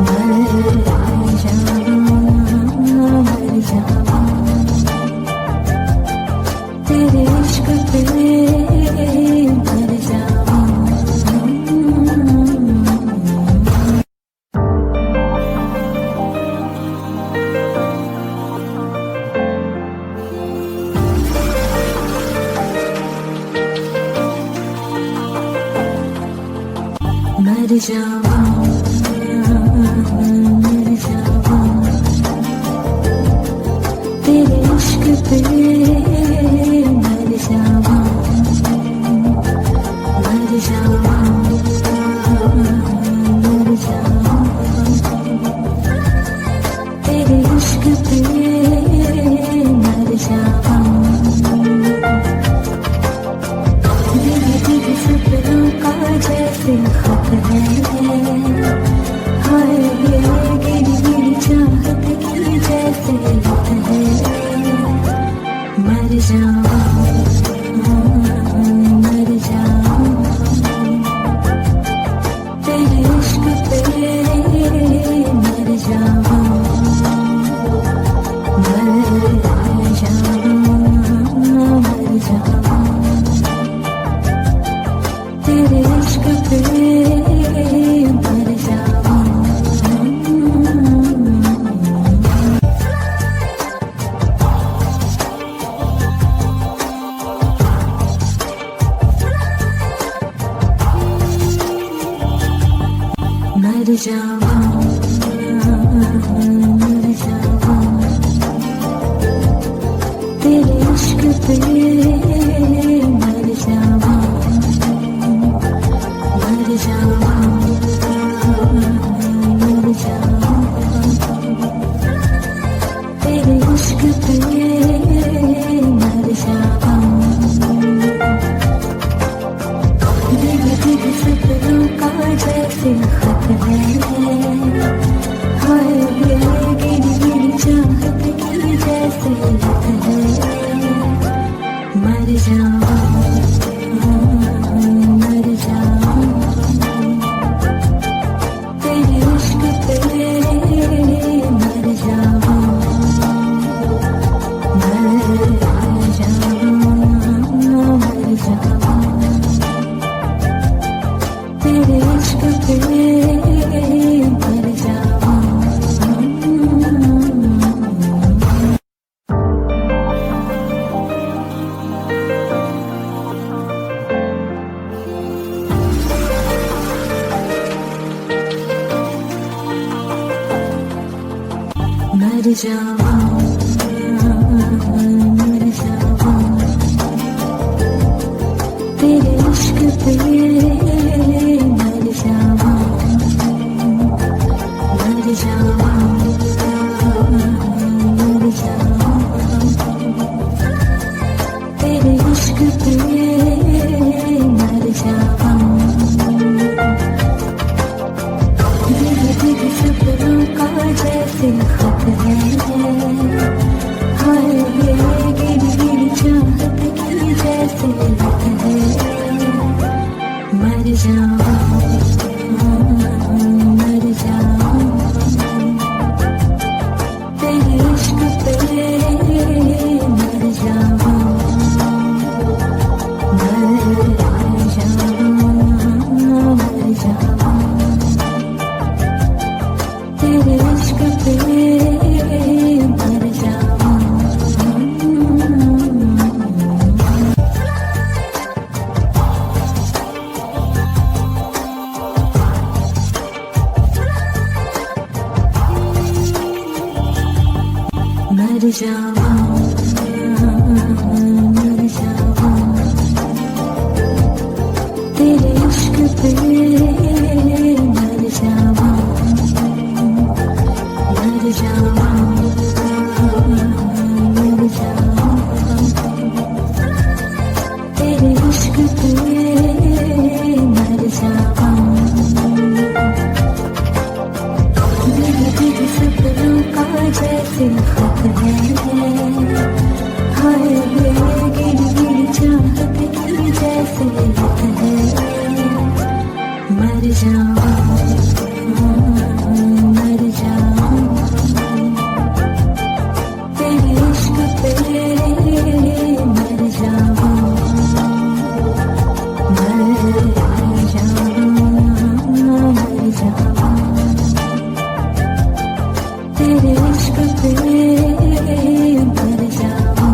मर जावा मर जावा तेरे इश्क पे मर जावा मर जावा मर जावा तेरे इश्क पे मर जावा मर जावा मर जावा तेरे इश्क पे मर जावा दिल दिल सपनों का जैसे खत है हाय गिरी गिरी चाहत की जैसे लत है मर जावा मर जावा तेरे इश्क पे मर जावा मर जावा मर जावा तेरे इश्क पे मर जावा मर जावा मर जावा तेरे इश्क पे मर जावा मर जावा मर जावा तेरे इश्क पे मर जावा दिल दिल सपनों का जैसे खत है हाय गिरी गिरी चाहत की जैसे लत है मर जावा मर जावा तेरे इश्क पे मर जावा मर जावा मर जावा तेरे इश्क पे मर जावा मर जावा मर जावा तेरे इश्क पे मर जावा मर जावा मर जावा तेरे इश्क पे मर जावा दिल दिल सपनों का जैसे खत है हाय गिरी गिरी चाहत की जैसे लत है मर जावा मर जावा तेरे इश्क पे मर जावा मर जावा मर जावा तेरे इश्क पे मर जावा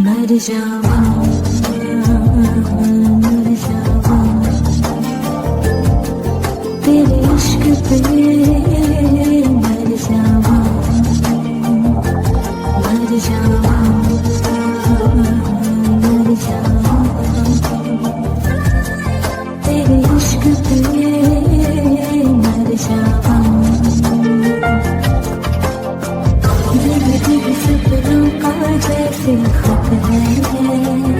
मर जावा मर जावा तेरे इश्क पे मर जावा मर जावा मर जावा तेरे इश्क पे मर जावा दिल दिल सपनों का जैसे खत है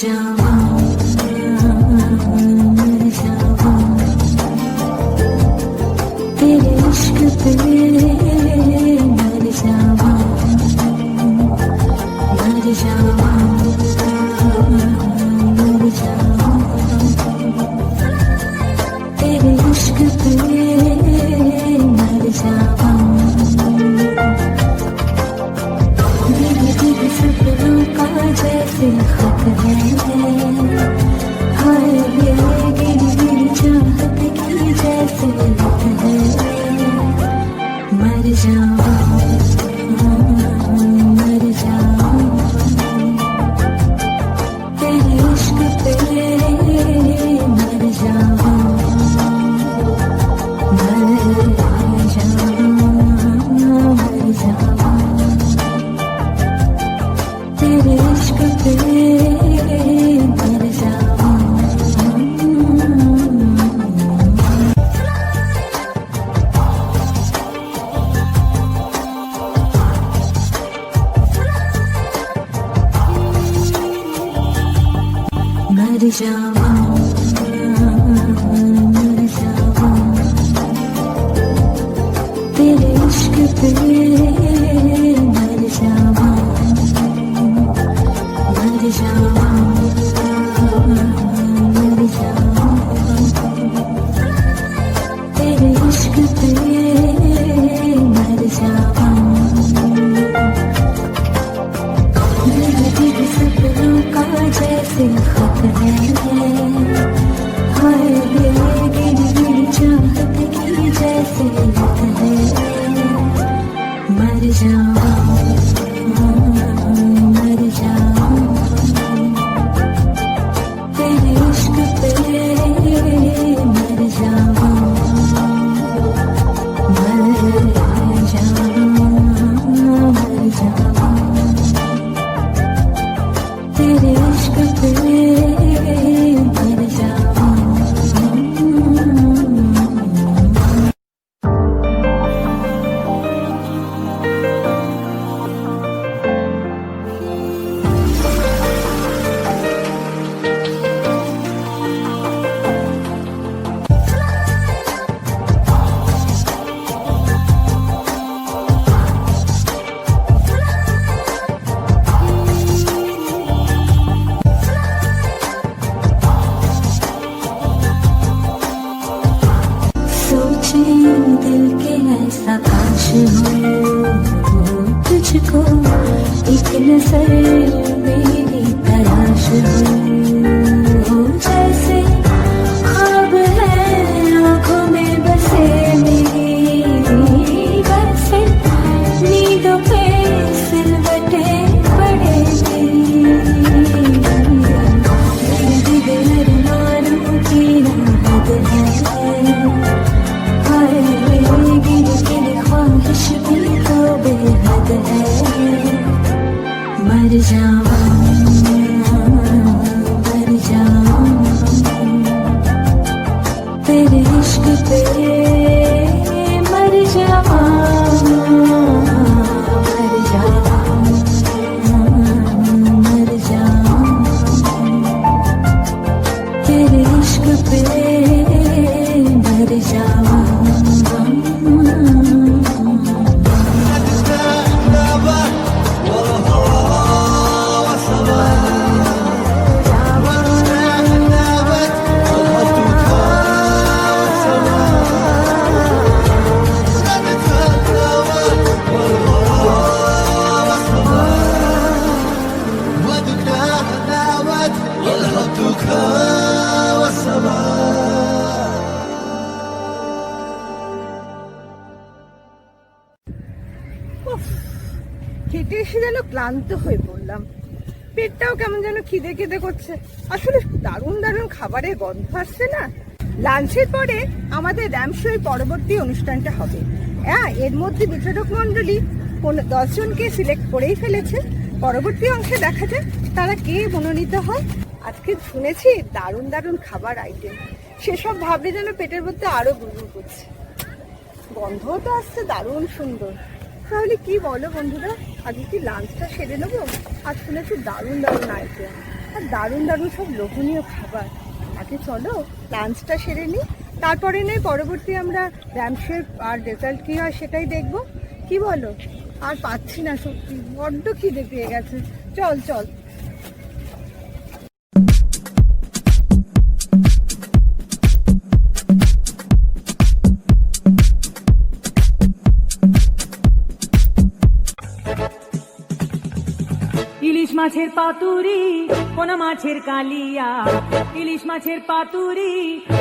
जावा मर जावा तेरे इश्क पे मर जावा मर जावा मर जावा तेरे इश्क पे मर जावा मेरे सपनों का जैसे खत है हाय ये गिरी गिरी चाहत की जैसे लत है मर जावा मर जावा तेरे इश्क पे मर जावा मर जावा मर जावा तेरे इश्क पे मर जावा मर जावा मर जावा तेरे इश्क पे मर जावा मर जावा मर जावा तेरे इश्क पे मर जावा मेरे सपनों का जैसे खत है हाय ये गिरी गिरी चाहत की जैसे लत है मर जावा मर जावा तेरे इश्क पे मर जावा मर जावा मर जावा तेरे इश्क पे मर जावा सोचे दिल के ऐसा काश हो तुझको एक नजर मेरी तलाश हो जैसे ख्वाब है आँखों में बसे मेरी बरसे नींदों पे सिलवटे पड़े मेरी दिल अरमानों की राहत है हाय गिरी गिरी ख्वाहिश भी तो बेहद है मर जावा मर जावा तेरे इश्क पे मर जावा मर जावा मर जावा तेरे इश्क पे मर जावा খেটে এসে যেন ক্লান্ত হয়ে পড়লাম, পেটটাও কেমন যেন খিদে খিদে করছে। আসলে দারুণ দারুণ খাবারের গন্ধ আসছে না। লাঞ্চের পরে আমাদের র্যামশোয় পরবর্তী অনুষ্ঠানটা হবে। হ্যাঁ, এর মধ্যে বিচারক মন্ডলী 10 জনকে সিলেক্ট করেই ফেলেছে। পরবর্তী অংশে দেখা যায় তারা কে মনোনীত হয়। আজকে শুনেছি দারুণ দারুণ খাবার আইটেম, সেসব ভাবলে যেন পেটের মধ্যে আরো গুড়গুড় করছে। গন্ধও তো আসছে দারুণ সুন্দর। তাহলে কি বলো বন্ধুরা, আজকে কি লাঞ্চটা সেরে নেবো? আর শুনেছি দারুণ দারুণ আইটেম। আর দারুণ দারুণ সব লোভনীয় খাবার। আগে চলো লাঞ্চটা সেরে নিই, তারপরে নয় পরবর্তী আমরা র্যাম্পশেপ আর রেজাল্ট কী হয় সেটাই দেখব। কি বলো? আর পাচ্ছি না সত্যি, বড্ড খিদে পেয়ে গেছে। চল চল। ইলিশ মাছের পাতুরি, পোনা মাছের কালিয়া, ইলিশ মাছের পাতুরি,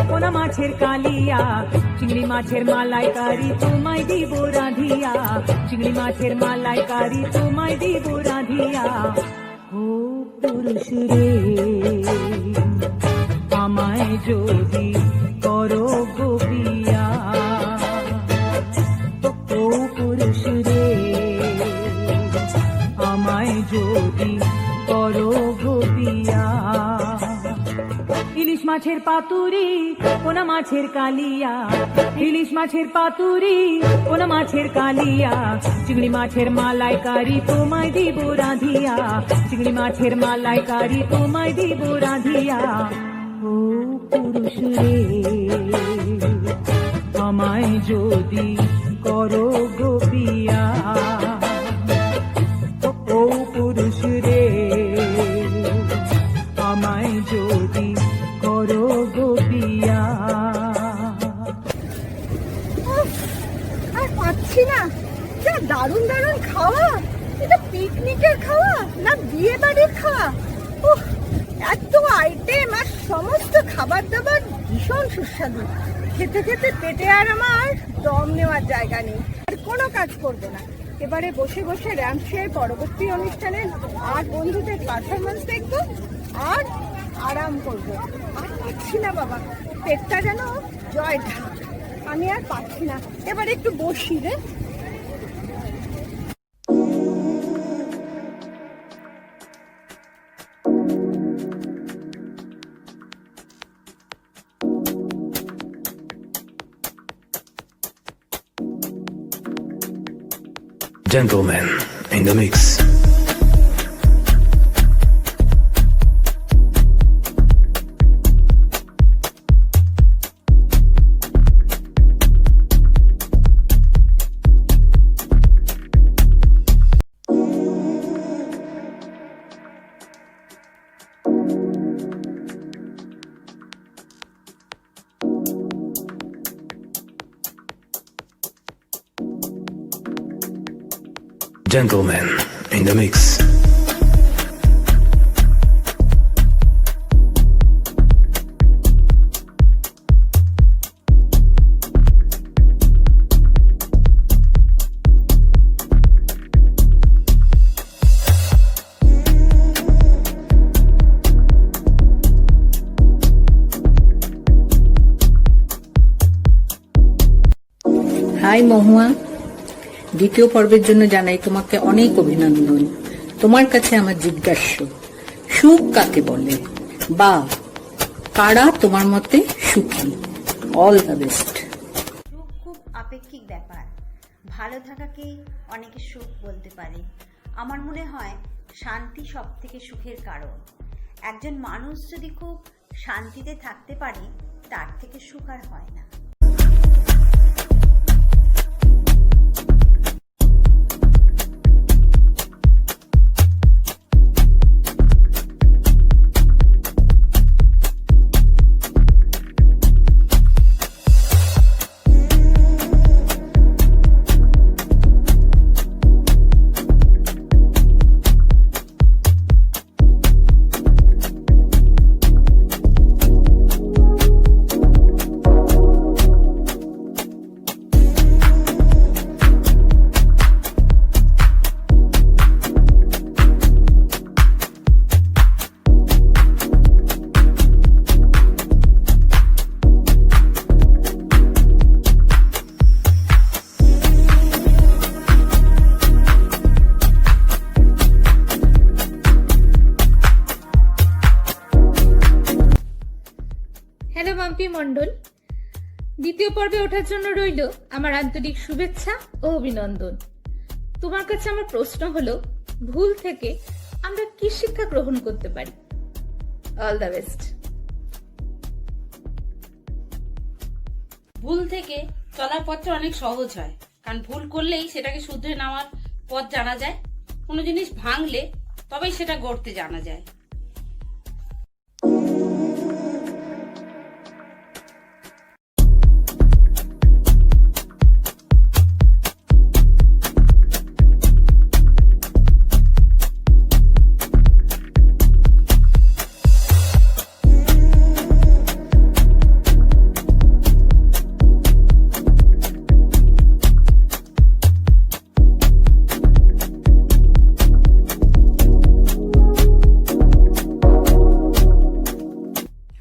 পোনা মাছের কালিয়া, চিংড়ি মাছের মালাইকারি তোমায় দিব রাধিয়া, চিংড়ি মাছের মালাইকারি তোমায় দিব রাধিয়া। ও পুরুষ রে আমায় যদি করো গোপিয়া, ও পুরুষ রে আমায় যদি করো গোপিয়া। ইলিশ মাছের পাতুরি, পোনা মাছের কালিয়া, ইলিশ মাছের পাতুরি, পোনা মাছের কালিয়া, চিংড়ি মাছের মালাইকারি তোমায় দিব রাধিয়া, চিংড়ি মাছের মালাইকারি তোমায় দিব রাধিয়া। ও পুরুষ রে আমায় যদি করো গোপিয়া, ও পুরুষ রে আমায় যদি করো গোপিয়া। আর পাচ্ছি না, যা দারুণ দারুণ খাওয়া! এটা পিকনিকের খাওয়া না বিয়ে বাড়ির খাওয়া? উফ, এত আইটেম আর সমস্ত খাবার দাবার ভীষণ সুস্বাদু। খেতে খেতে পেটে আর আমার দম নেওয়ার জায়গা নেই। আর কোনো কাজ করবো না, এবারে বসে বসে র্যাম্পশের পরবর্তী অনুষ্ঠানের আর বন্ধুদের পারফরমেন্স দেখবো আর আরাম করবো। আর পাচ্ছি না বাবা, পেটটা যেন জয় ঢাক। আমি আর পাচ্ছি না, এবারে একটু বসি রে। Gentlemen in the mix. Gentlemen in the mix. Hi Mahua, দ্বিতীয় পর্বের জন্য জানাই তোমাকে অনেক অভিনন্দন। তোমার কাছে আমার জিজ্ঞাস্য, সুখ কাকে বলে বা কারা তোমার মতে সুখী? All the best. সুখ খুব আপেক্ষিক ব্যাপার। ভালো থাকাকেই অনেকে সুখ বলতে পারে। আমার মনে হয় শান্তি সব থেকে সুখের কারণ। একজন মানুষ যদি খুব শান্তিতে থাকতে পারে, তার থেকে সুখ আর হয় না। হ্যালো মাম্পি মণ্ডল, দ্বিতীয় পর্বে ওঠার জন্য রইল আমার আন্তরিক শুভেচ্ছা ও অভিনন্দন। তোমার কাছে আমার প্রশ্ন হলো, ভুল থেকে আমরা কি শিক্ষা গ্রহণ করতে পারি? All the best. ভুল থেকে চলার পথটা অনেক সহজ হয়, কারণ ভুল করলেই সেটাকে শুধরে নেওয়ার পথ জানা যায়। কোনো জিনিস ভাঙলে তবেই সেটা গড়তে জানা যায়।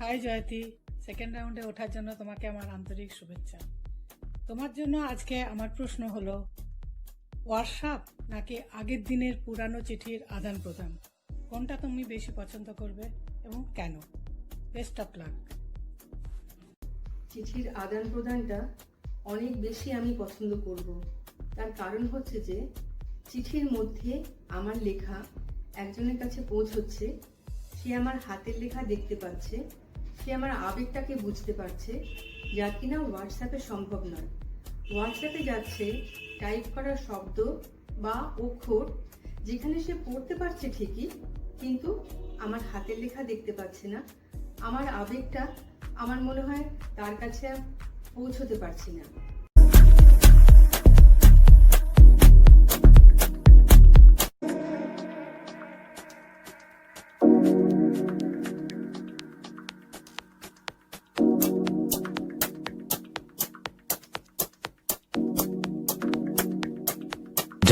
হাই জয়তী, সেকেন্ড রাউন্ডে ওঠার জন্য তোমাকে আমার আন্তরিক শুভেচ্ছা। তোমার জন্য আজকে আমার প্রশ্ন হলো, হোয়াটসঅ্যাপ নাকি আগের দিনের পুরানো চিঠির আদান প্রদান, কোনটা তুমি বেশি পছন্দ করবে এবং কেন? Best of luck. চিঠির আদান প্রদানটা অনেক বেশি আমি পছন্দ করব। তার কারণ হচ্ছে যে চিঠির মধ্যে আমার লেখা একজনের কাছে পৌঁছচ্ছে, সে আমার হাতের লেখা দেখতে পাচ্ছে, সে আমার আবেগটাকে বুঝতে পারছে, যা কিনা হোয়াটসঅ্যাপে সম্ভব নয়। হোয়াটসঅ্যাপে যাচ্ছে টাইপ করা শব্দ বা অক্ষর, যেখানে সে পড়তে পারছে ঠিকই, কিন্তু আমার হাতের লেখা দেখতে পাচ্ছে না। আমার আবেগটা আমার মনে হয় তার কাছে আর পৌঁছতে পারছি না।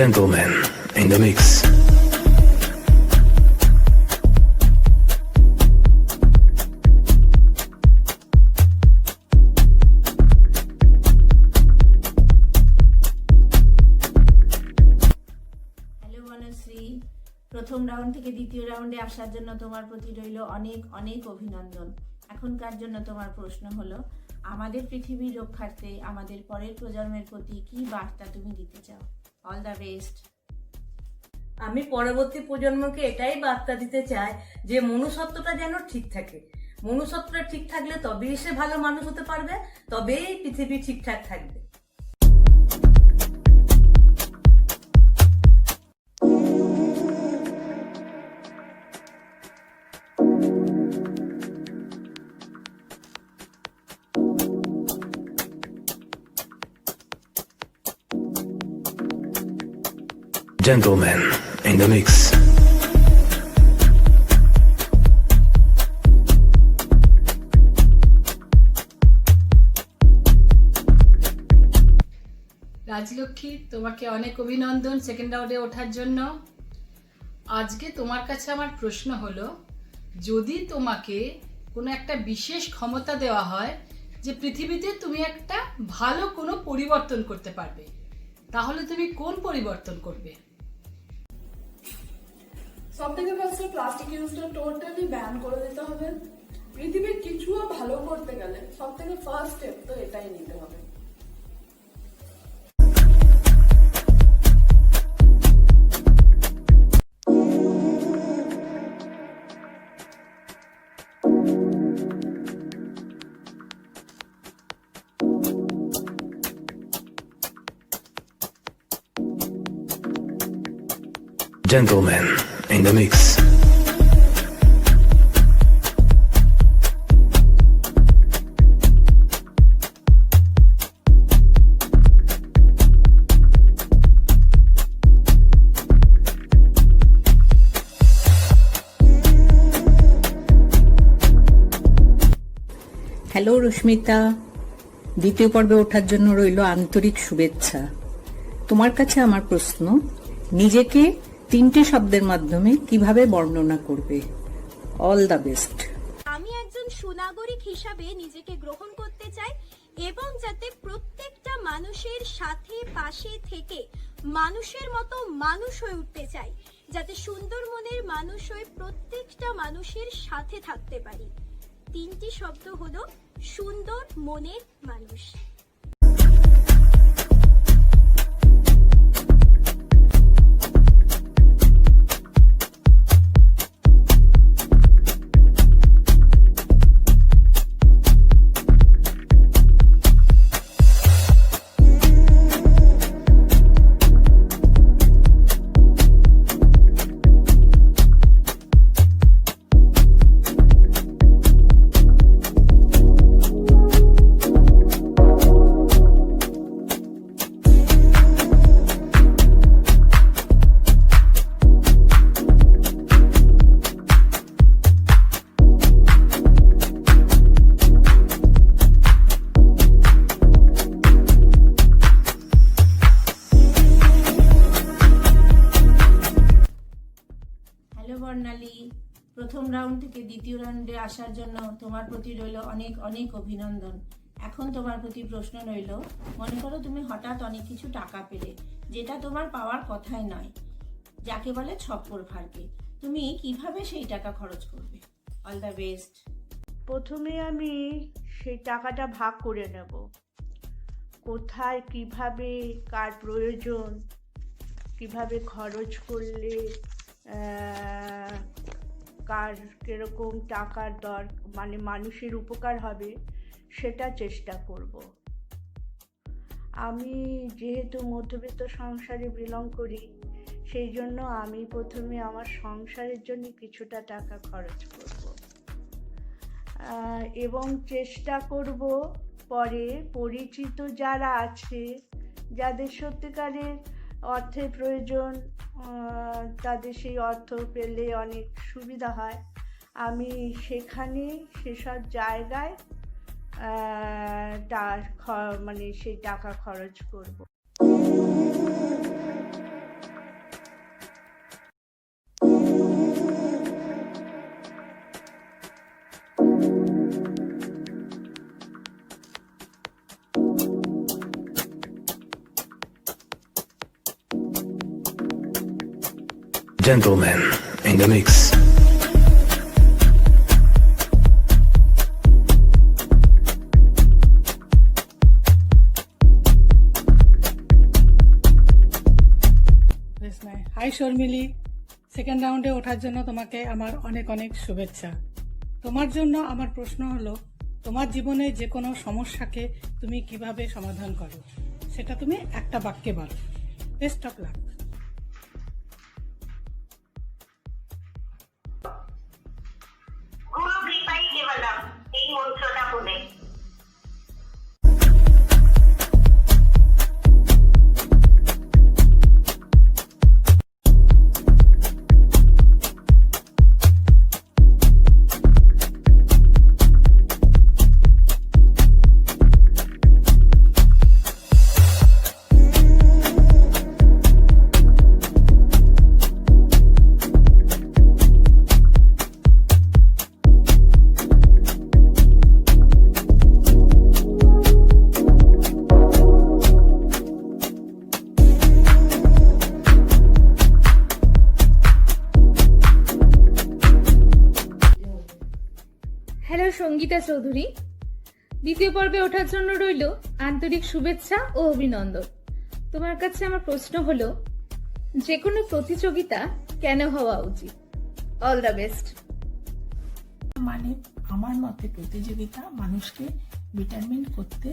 Gentlemen in the mix. Hello Banashree, প্রথম রাউন্ড থেকে দ্বিতীয় রাউন্ডে আসার জন্য তোমার প্রতি রইল অনেক অনেক অভিনন্দন। এখনকার জন্য তোমার প্রশ্ন হলো, আমাদের পৃথিবীর রক্ষার্থে আমাদের পরের প্রজন্মের প্রতি কি বার্তা তুমি দিতে চাও? All the best. আমি পরবর্তী প্রজন্মকে এটাই বার্তা দিতে চাই যে মনুষ্যত্বটা যেন ঠিক থাকে। মনুষ্যত্বটা ঠিক থাকলে তবেই সে ভালো মানুষ হতে পারবে, তবেই পৃথিবী ঠিকঠাক থাকবে। Gentlemen in the mix. Rajlakshmi, তোমাকে অনেক অভিনন্দন সেকেন্ড রাউন্ডে ওঠার জন্য। আজকে তোমার কাছে আমার প্রশ্ন হলো, যদি তোমাকে কোনো একটা বিশেষ ক্ষমতা দেওয়া হয় যে পৃথিবীতে তুমি একটা ভালো কোনো পরিবর্তন করতে পারবে, তাহলে তুমি কোন পরিবর্তন করবে? সবথেকে ফার্স্টে প্লাস্টিক ইউজটা টোটালি ব্যান করে দিতে হবে। পৃথিবীর কিছুও ভালো করতে গেলে সবথেকে ফার্স্ট স্টেপ তো এটাই নিতে হবে। Gentlemen in the mix. Hello Rashmita, দ্বিতীয় পর্বে ওঠার জন্য রইল আন্তরিক শুভেচ্ছা। তোমার কাছে আমার প্রশ্ন, নিজেকে 3টে শব্দের মাধ্যমে কিভাবে বর্ণনা করবে? All the best. আমি একজন সুনাগরিক হিসাবে নিজেকে গ্রহণ করতে চাই এবং যাতে প্রত্যেকটা মানুষের সাথে পাশে থেকে মানুষের মতো মানুষ হয়ে উঠতে চাই, যাতে সুন্দর মনের মানুষ হয়ে প্রত্যেকটা মানুষের সাথে থাকতে পারি। 3টি শব্দ হলো সুন্দর মনের মানুষ। প্রথম রাউন্ড থেকে দ্বিতীয় রাউন্ডে আসার জন্য তোমার প্রতি রইল অনেক অনেক অভিনন্দন। এখন তোমার প্রতি প্রশ্ন রইল, মনে করো তুমি হঠাৎ অনেক কিছু টাকা পেলে, যেটা তোমার পাওয়ার কথাই নয়, যাকে বলে ছপ্পর ফারকে। তুমি কিভাবে সেই টাকা খরচ করবে? All the best. প্রথমে আমি সেই টাকাটা ভাগ করে নেব, কোথায় কিভাবে কার প্রয়োজন, কিভাবে খরচ করলে কার কিরকম টাকার মানে মানুষের উপকার হবে সেটা চেষ্টা করব। আমি যেহেতু মধ্যবিত্ত সংসারে বিলং করি, সেই জন্য আমি প্রথমে আমার সংসারের জন্য কিছুটা টাকা খরচ করব এবং চেষ্টা করব পরে পরিচিত যারা আছে, যাদের সত্যিকারের অর্থের প্রয়োজন, তাদের সেই অর্থ পেলে অনেক সুবিধা হয়, আমি সেখানে সেসব জায়গায় মানে সেই টাকা খরচ করব। Gentlemen in the mix. Hi Sharmili, second রাউন্ডে ওঠার জন্য তোমাকে আমার অনেক অনেক শুভেচ্ছা। তোমার জন্য আমার প্রশ্ন হলো, তোমার জীবনে যে কোনো সমস্যাকে তুমি কিভাবে সমাধান করো, সেটা তুমি একটা বাক্যে বলো। Best of luck. গুরু কৃপাই কেবলম, এই মন্ত্রটা বলে। হ্যালো সঙ্গীতা চৌধুরী, দ্বিতীয় পর্বে ওঠার জন্য রইল আন্তরিক শুভেচ্ছা ও অভিনন্দন। তোমার কাছে আমার প্রশ্ন হলো, যে কোনো প্রতিযোগিতা কেন হওয়া উচিত? All the best. মানে আমার মতে প্রতিযোগিতা মানুষকে ডিটারমিন করতে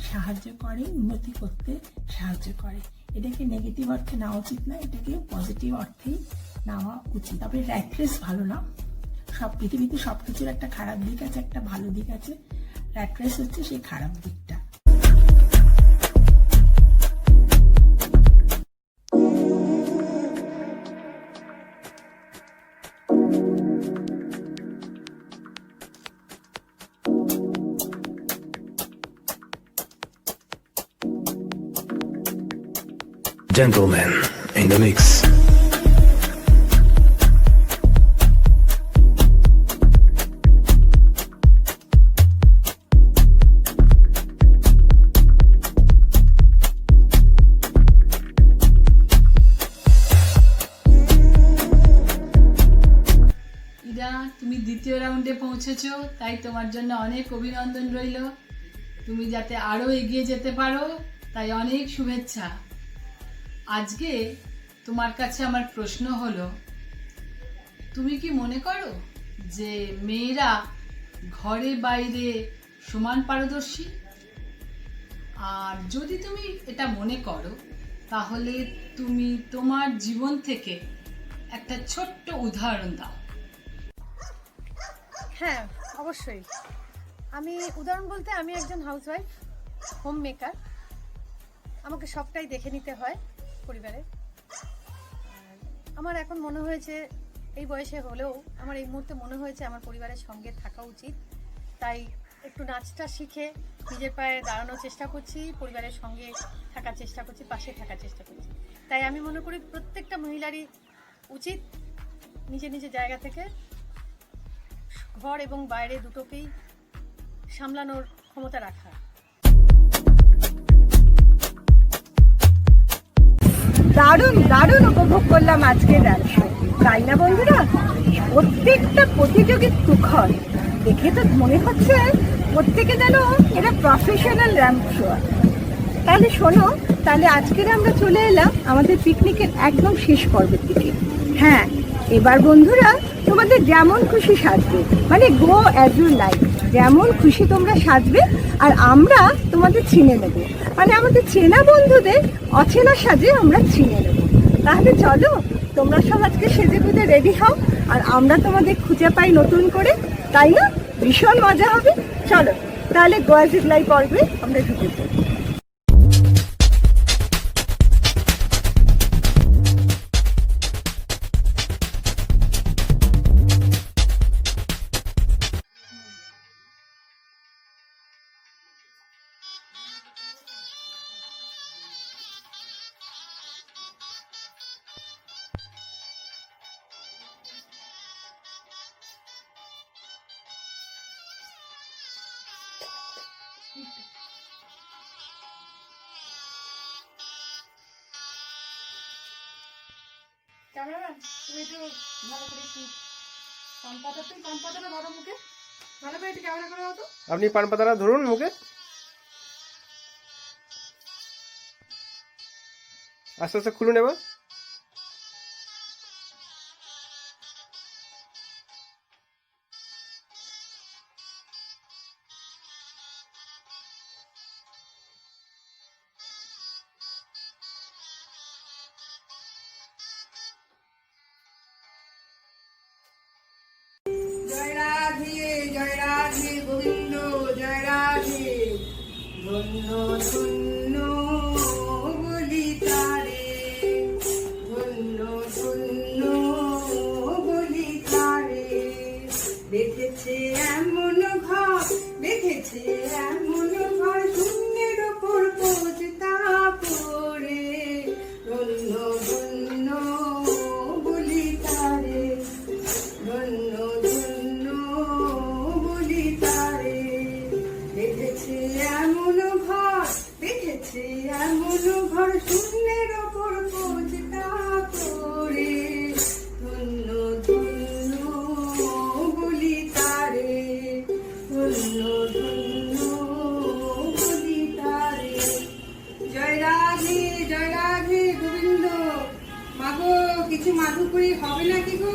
সাহায্য করে, উন্নতি করতে সাহায্য করে। এটাকে নেগেটিভ অর্থে নেওয়া উচিত না, এটাকে পজিটিভ অর্থেই নেওয়া উচিত। তবে র্যাট রেস ভালো না। সব পৃথিবীতে সব কিছুর একটা খারাপ দিক আছে, একটা ভালো দিক আছে। র্যাট রেস হচ্ছে সেই খারাপ দিকটা। Gentlemen in the mix. Ira, তুমি দ্বিতীয় রাউন্ডে পৌঁছেছো, তাই তোমার জন্য অনেক অভিনন্দন রইল। তুমি যাতে আরো এগিয়ে যেতে পারো, তাই অনেক শুভেচ্ছা। আজকে তোমার কাছে আমার প্রশ্ন হলো, তুমি কি মনে করো যে মেয়েরা ঘরে বাইরে সমান পারদর্শী? আর যদি তুমি এটা মনে করো, তাহলে তুমি তোমার জীবন থেকে একটা ছোট্ট উদাহরণ দাও। হ্যাঁ, অবশ্যই। আমি উদাহরণ বলতে, আমি একজন হাউসওয়াইফ, হোম মেকার। আমাকে সবটাই দেখে নিতে হয় পরিবারে। আমার এখন মনে হয়েছে, এই বয়সে হলেও আমার এই মুহূর্তে মনে হয়েছে আমার পরিবারের সঙ্গে থাকা উচিত। তাই একটু নাচটা শিখে নিজের পায়ে দাঁড়ানোর চেষ্টা করছি, পরিবারের সঙ্গে থাকার চেষ্টা করছি, পাশে থাকার চেষ্টা করছি। তাই আমি মনে করি প্রত্যেকটা মহিলারই উচিত নিজের নিজের জায়গা থেকে ঘর এবং বাইরে দুটোকেই সামলানোর ক্ষমতা রাখা। দারুণ দারুণ উপভোগ করলাম আজকের র্যাম্প শো, তাই না বন্ধুরা? প্রত্যেকটা প্রতিযোগী তুখর দেখে তো মনে হচ্ছে প্রত্যেকে যেন এরা প্রফেশনাল র্যাম্প শো। তাহলে শোনো, তাহলে আজকের আমরা চলে এলাম আমাদের পিকনিকের একদম শেষ পর্বের দিকে। হ্যাঁ, এবার বন্ধুরা তোমাদের যেমন খুশি সাজবে, মানে গো অ্যাজ ইউ লাইক, যেমন খুশি তোমরা সাজবে, আর আমরা তোমাদের চিনে নেব, মানে আমাদের চেনা বন্ধুদের অচেনা সাজে আমরা চিনে নেব। তাহলে চলো তোমরা সব আজকে সেজে গুজে রেডি হও, আর আমরা তোমাদের খুঁজে পাই নতুন করে, তাই না? ভীষণ মজা হবে। চলো তাহলে গো অ্যাজ ইউ লাইক পর্বে আমরা ঢুকে পড়ি। ক্যামেরাম্যান, তুমি একটু ভালো করে একটু পান পাতাটা ধরো মুখে, ভালো করে একটু ক্যামেরা করে দাও তো। আপনি পান পাতাটা ধরুন মুখে, আস্তে আস্তে খুলুন এবার। জয় রাধে জয় রাধে গোবিন্দ জয় রাধে, ধন্য ধন্য বলি তারে, ধন্য ধন্য বলি তারে। বেঁধেছে এমন ঘর, বেঁধেছে এমন ঘর, শূন্যের ওপর পৌঁছতা পড়ে, ধন্য ধন্য বলি তারে, ধন্য ধন্য বলি তারে। বেঁধেছে এমন ঘর, বেঁধেছে এমন ঘর, শূন্যের ওপর পৌঁছতা পড়ে, ধন্য ধন্য বলি তারে, ধন্য ধন্য বলি তারে। জয় রাধে গোবিন্দ। মাগো, কিছু মাধুকরী হবে নাকি গো?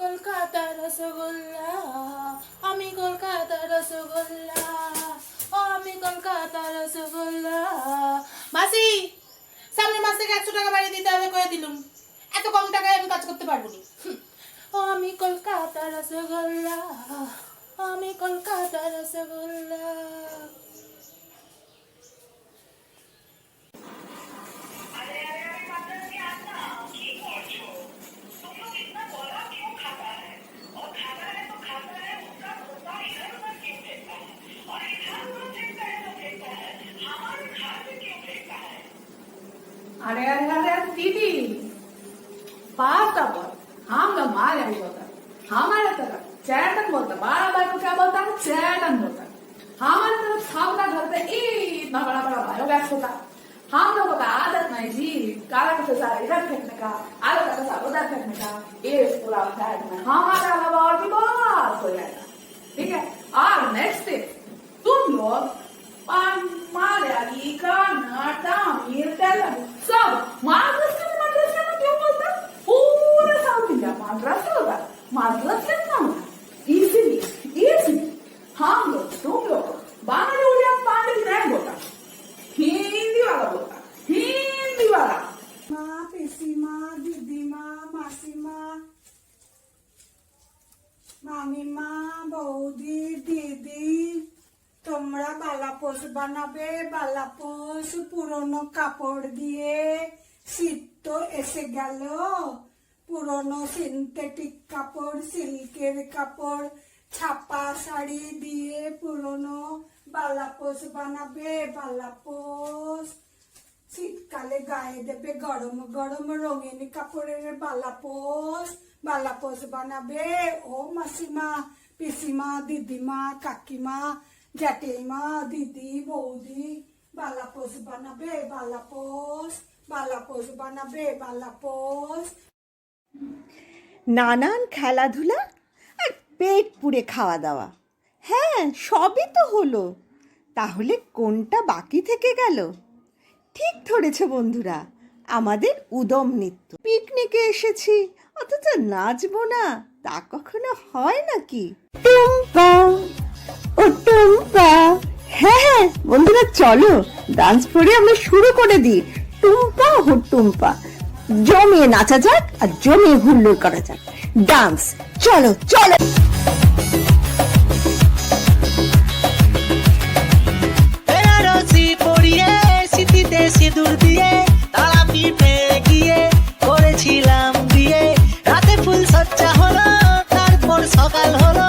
কলকাতা রসগোল্লা, আমি কলকাতা রসগোল্লা, ও আমি কলকাতা রসগোল্লা। মাসি, সামনের মাস থেকে 100 টাকা বাড়ি দিতে হবে, করে দিলুম। এত কম টাকায় আমি কাজ করতে পারবো না। ও আমি কলকাতা রসগোল্লা, আমি কলকাতা রসগোল্লা। अरे अरे अरे अरे दीदी, पास का बोल, हम लोग मार नहीं होता, हमारे तरफ चैटन बोलता, 12 भाई को क्या बोलता है? चैटन बोलता। हमारे तरफ सामना घर पे इतना बड़ा बड़ा बायोगैस होता, हम लोगों का आदत नहीं जी, काला का पैसा इधर फेंकने का, आलू का पैसा उधर फेंकने का, ये पूरा फ्लैट में हमारा अलावा और भी बहुत हो जाएगा, ठीक है। और नेक्स्ट तुम लोग मलयाली, कन्नड़, तमिल, तेलुगु सब मद्रासा में क्यों बोलते? पूरा साउथ इंडिया मद्रासा होगा, मद्रासा ना होगा। इसीलिए हम लोग तुम लोग बांग्ला उड़िया पंडित नहीं बोलता, हिंदी वाला बोलता, हिंदी वाला। माँ, पिसी माँ, दीदी माँ, मासी माँ, मामी माँ, बौदी, दीदी, তোমরা বালাপোষ বানাবে। বালাপোষ পুরনো কাপড় দিয়ে, শীত তো এসে গেল, পুরনো সিনথেটিক কাপড়, সিল্কের কাপড়, ছাপা শাড়ি দিয়ে পুরনো বালাপোষ বানাবে। বালাপোষ শীতকালে গায়ে দেবে গরম গরম রঙিন কাপড়ের বালাপোষ। বালাপোষ বানাবে ও মাসিমা, পিসিমা, দিদিমা, কাকিমা, জ্যাঠিমা, দিদি, বৌদি, বালাপোষ বানাবে। বালাপোষ, বালাপোষ বানাবে। বালাপোষ। নানান খেলাধুলা আর পেট পুড়ে খাওয়া দাওয়া, হ্যাঁ সবই তো হলো, তাহলে কোনটা বাকি থেকে গেল? ঠিক ধরেছ বন্ধুরা, আমাদের উদম নৃত্য। পিকনিকে এসেছি অথচ নাচবো না, তা কখনো হয় নাকি? টুম্পা ও টুম্পা, হ্যাঁ বন্ধুরা চলো ডান্স করে আমরা শুরু করে দিই। টুম্পা হো টুম্পা, জমিয়ে নাচা যাক আর জমিয়ে হুল্লোড় করা যাক। ডান্স, চলো চলো। স্মৃতিতে সিঁদুর দিয়ে তারা পিঠে গিয়ে করেছিলাম বিয়ে, রাতে ফুল সজ্জা হলো, তারপর সকাল হলো,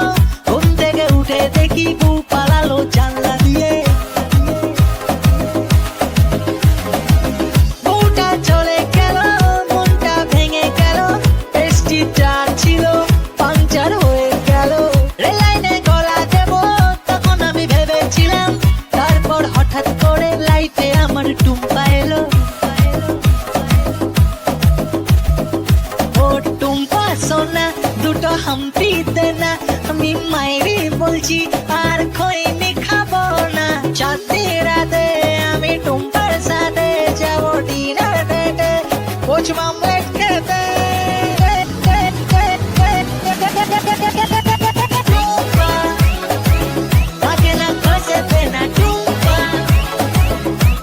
ঘুম থেকে উঠে দেখি বউ পালালো জানলা দিয়ে। বউটা চলে গেল, মনটা ভেঙে গেল, টেস্টি চার ছিল পাংচার হয়ে গেল। রেলাইনে গলা দেব তখন আমি ভেবেছিলাম, তারপর হঠাৎ করে লাইফে আমার টুম্পা এলো। ও টুম্পা সোনা, দুটো হাম্পি দেনা, আমি মাইরি বলছি আর খৈনি খাবো না। চাঁদনি রাতে আমি টুম্পার সাথে যাবো ডিনার ডেটে, কোচ মামলেট খেতে। টুম্পা তাকে না খসে দেনা, টুম্পা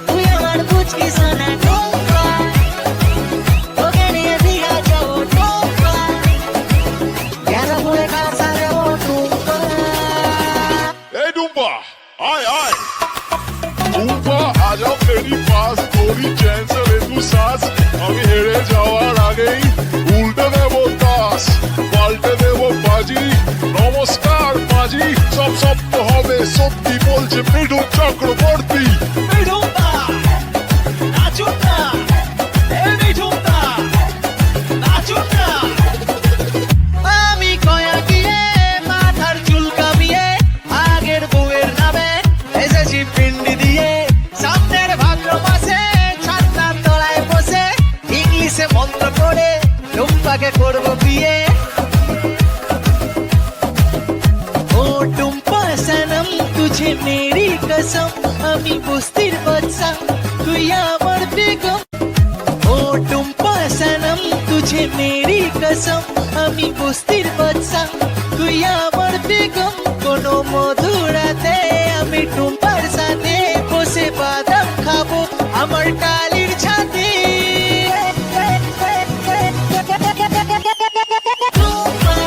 তুই আমার বুঝকি সোনা। টুম্পা তোকে নিয়ে দীঘা যাবো, টুম্পা গেরা বলে কাছা যাবো। টুম্পা ए डूम्पा आय आय, डूम्पा आ जाओ मेरी पास, थोड़ी चैन से ले तू सांस। আমি হেরে যাওয়ার আগেই উল্টে দেবো তাস, পাল্টে দেবো বাজি। নমস্কার মাঝি, সব সত্য হবে সত্যি বলছে মিঠুন চক্রবর্তী। মিঠুনদা নাচুন না, এ মিঠুনদা নাচুন না। আমি কয়া গিয়ে মাথার চুল কামিয়ে আগের বউয়ের নামে এসেছি পিন্ডি দিয়ে। সামনের ভাদ্র মাসে ছাতার তলায় বসে ইংলিশে মন্ত্র করে টুম্পাকে করবো বিয়ে। ও টুম্পা সনম তুঝে মেরি কসম, আমি বস্তির বাদশা তুই আমার বেগম। ও টুম্পা সনম তুঝে মেরি কসম, আমি বস্তির বাদশা তুই আমার বেগম। কোনো মধুরাতে আমি টুম্পার সাথে বসে বাদাম খাবো আমার টালির ছাদে। টুম্পা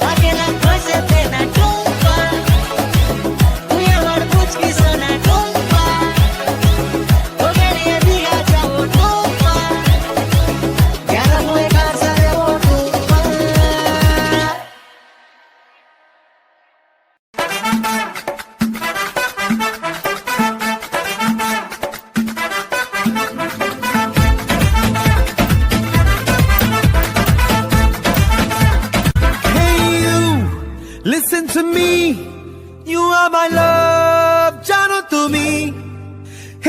তাকে না খসে দেনা, টুম্পা তুই আমার বুঝকি সোনা। টুম্পা তোকে নিয়ে দীঘা যাবো, টুম্পা গেরা বলে কাছা যাবো। Tumpa Listen to me, you are my love, jano to me.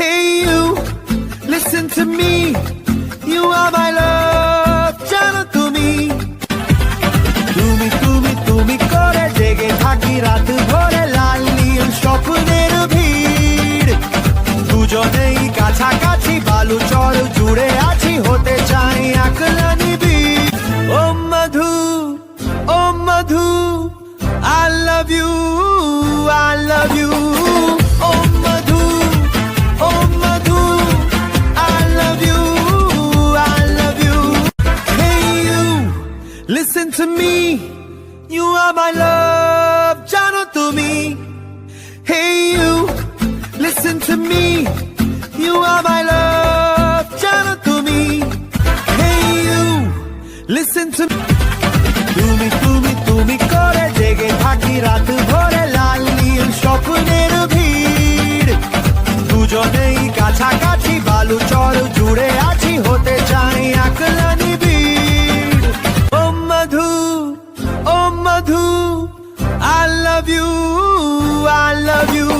Hey you, listen to me. You are my love, জানো তুমি। তুমি তুমি তুমি করে জেগে থাকি রাত ভরে, লাল নীল স্বপ্নের ভিড়। দুজনেই কাছাকাছি, বালু চর জুড়ে আছি, হতে চাই একলা নিবিড়। ও মধু, ও মধু, I love you, I love you. O Madhu, O Madhu, I love you, I love you. Hey you, listen to me. You are my love, জানো তুমি। Hey you, listen to me. You are my love, জানো তুমি। Hey you, listen to me. তুমি তুমি তুমি করে জেগে থাকি রাত ভরে, লাল নীল স্বপ্নের ভিড়। দুজনেই কাছাকাছি, বালু চর জুড়ে আছি, হতে চাই একলা নিবিড়। ও মধু, ও মধু, I love you, I love you.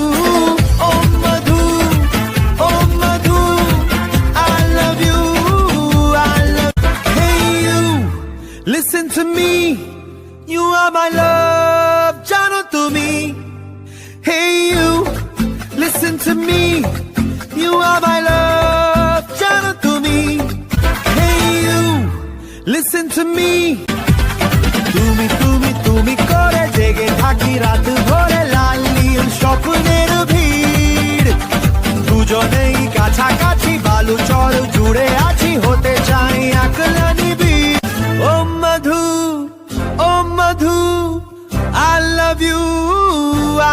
O Madhu, O Madhu, I love you, I love you. Hey you, listen to me. You are my love, জানো তুমি। Hey you, listen to me. You are my love, জানো তুমি। Hey you, listen to me. তুমি তুমি তুমি করে জেগে থাকি রাত ভরে, লাল নীল স্বপ্নের ভিড়। দুজনেই কাছাকাছি, বালু চর জুড়ে আছি, হতে চাই একলা নিবিড়। ও মধু, ও মধু, I love you,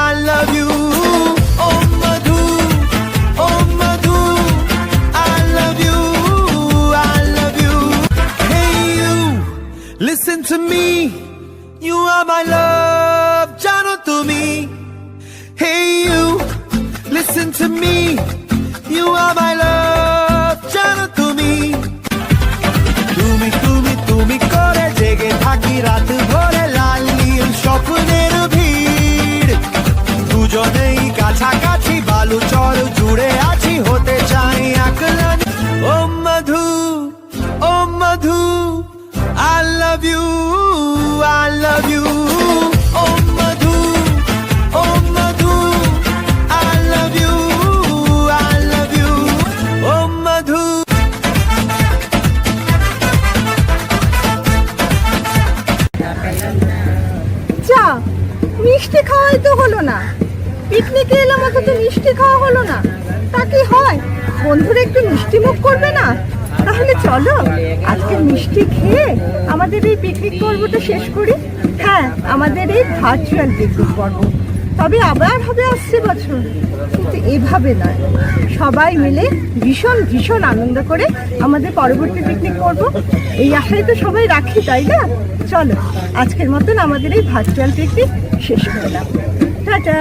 I love you. O Madhu, O Madhu, I love you, I love you. Hey you, listen to me. You are my love, জানো তুমি। Hey you, listen to me. You are my love, জানো তুমি। তুমি তুমি তুমি করে জেগে থাকি রাত ভরে, লাল নীল স্বপ্নের ভিড়। দুজনেই কাছাকাছি, বালু চর জুড়ে আছি, হতে চাই একলা। ও মধু, ও মধু, I love you, I love you. O Madhu, O Madhu, I love you, I love you. ও মধু। যা, মিষ্টি খাওয়াই তো হলো না। পিকনিকে এলাম অথচ মিষ্টি খাওয়া হলো না, তা কি হয়? বন্ধুরা একটু মিষ্টি মুখ করবে না? তাহলে চলো আজকে মিষ্টি খেয়ে আমাদের এই পিকনিক পর্বটা শেষ করি। হ্যাঁ, আমাদের এই ভার্চুয়াল পিকনিক পর্ব, তবে আবার হবে আসছে বছর, কিন্তু এভাবে নয়। সবাই মিলে ভীষণ ভীষণ আনন্দ করে আমাদের পরবর্তী পিকনিক করব, এই আশায় তো সবাই রাখি, তাই না? চলো আজকের মতন আমাদের এই ভার্চুয়াল পিকনিক শেষ করলাম। টাটা।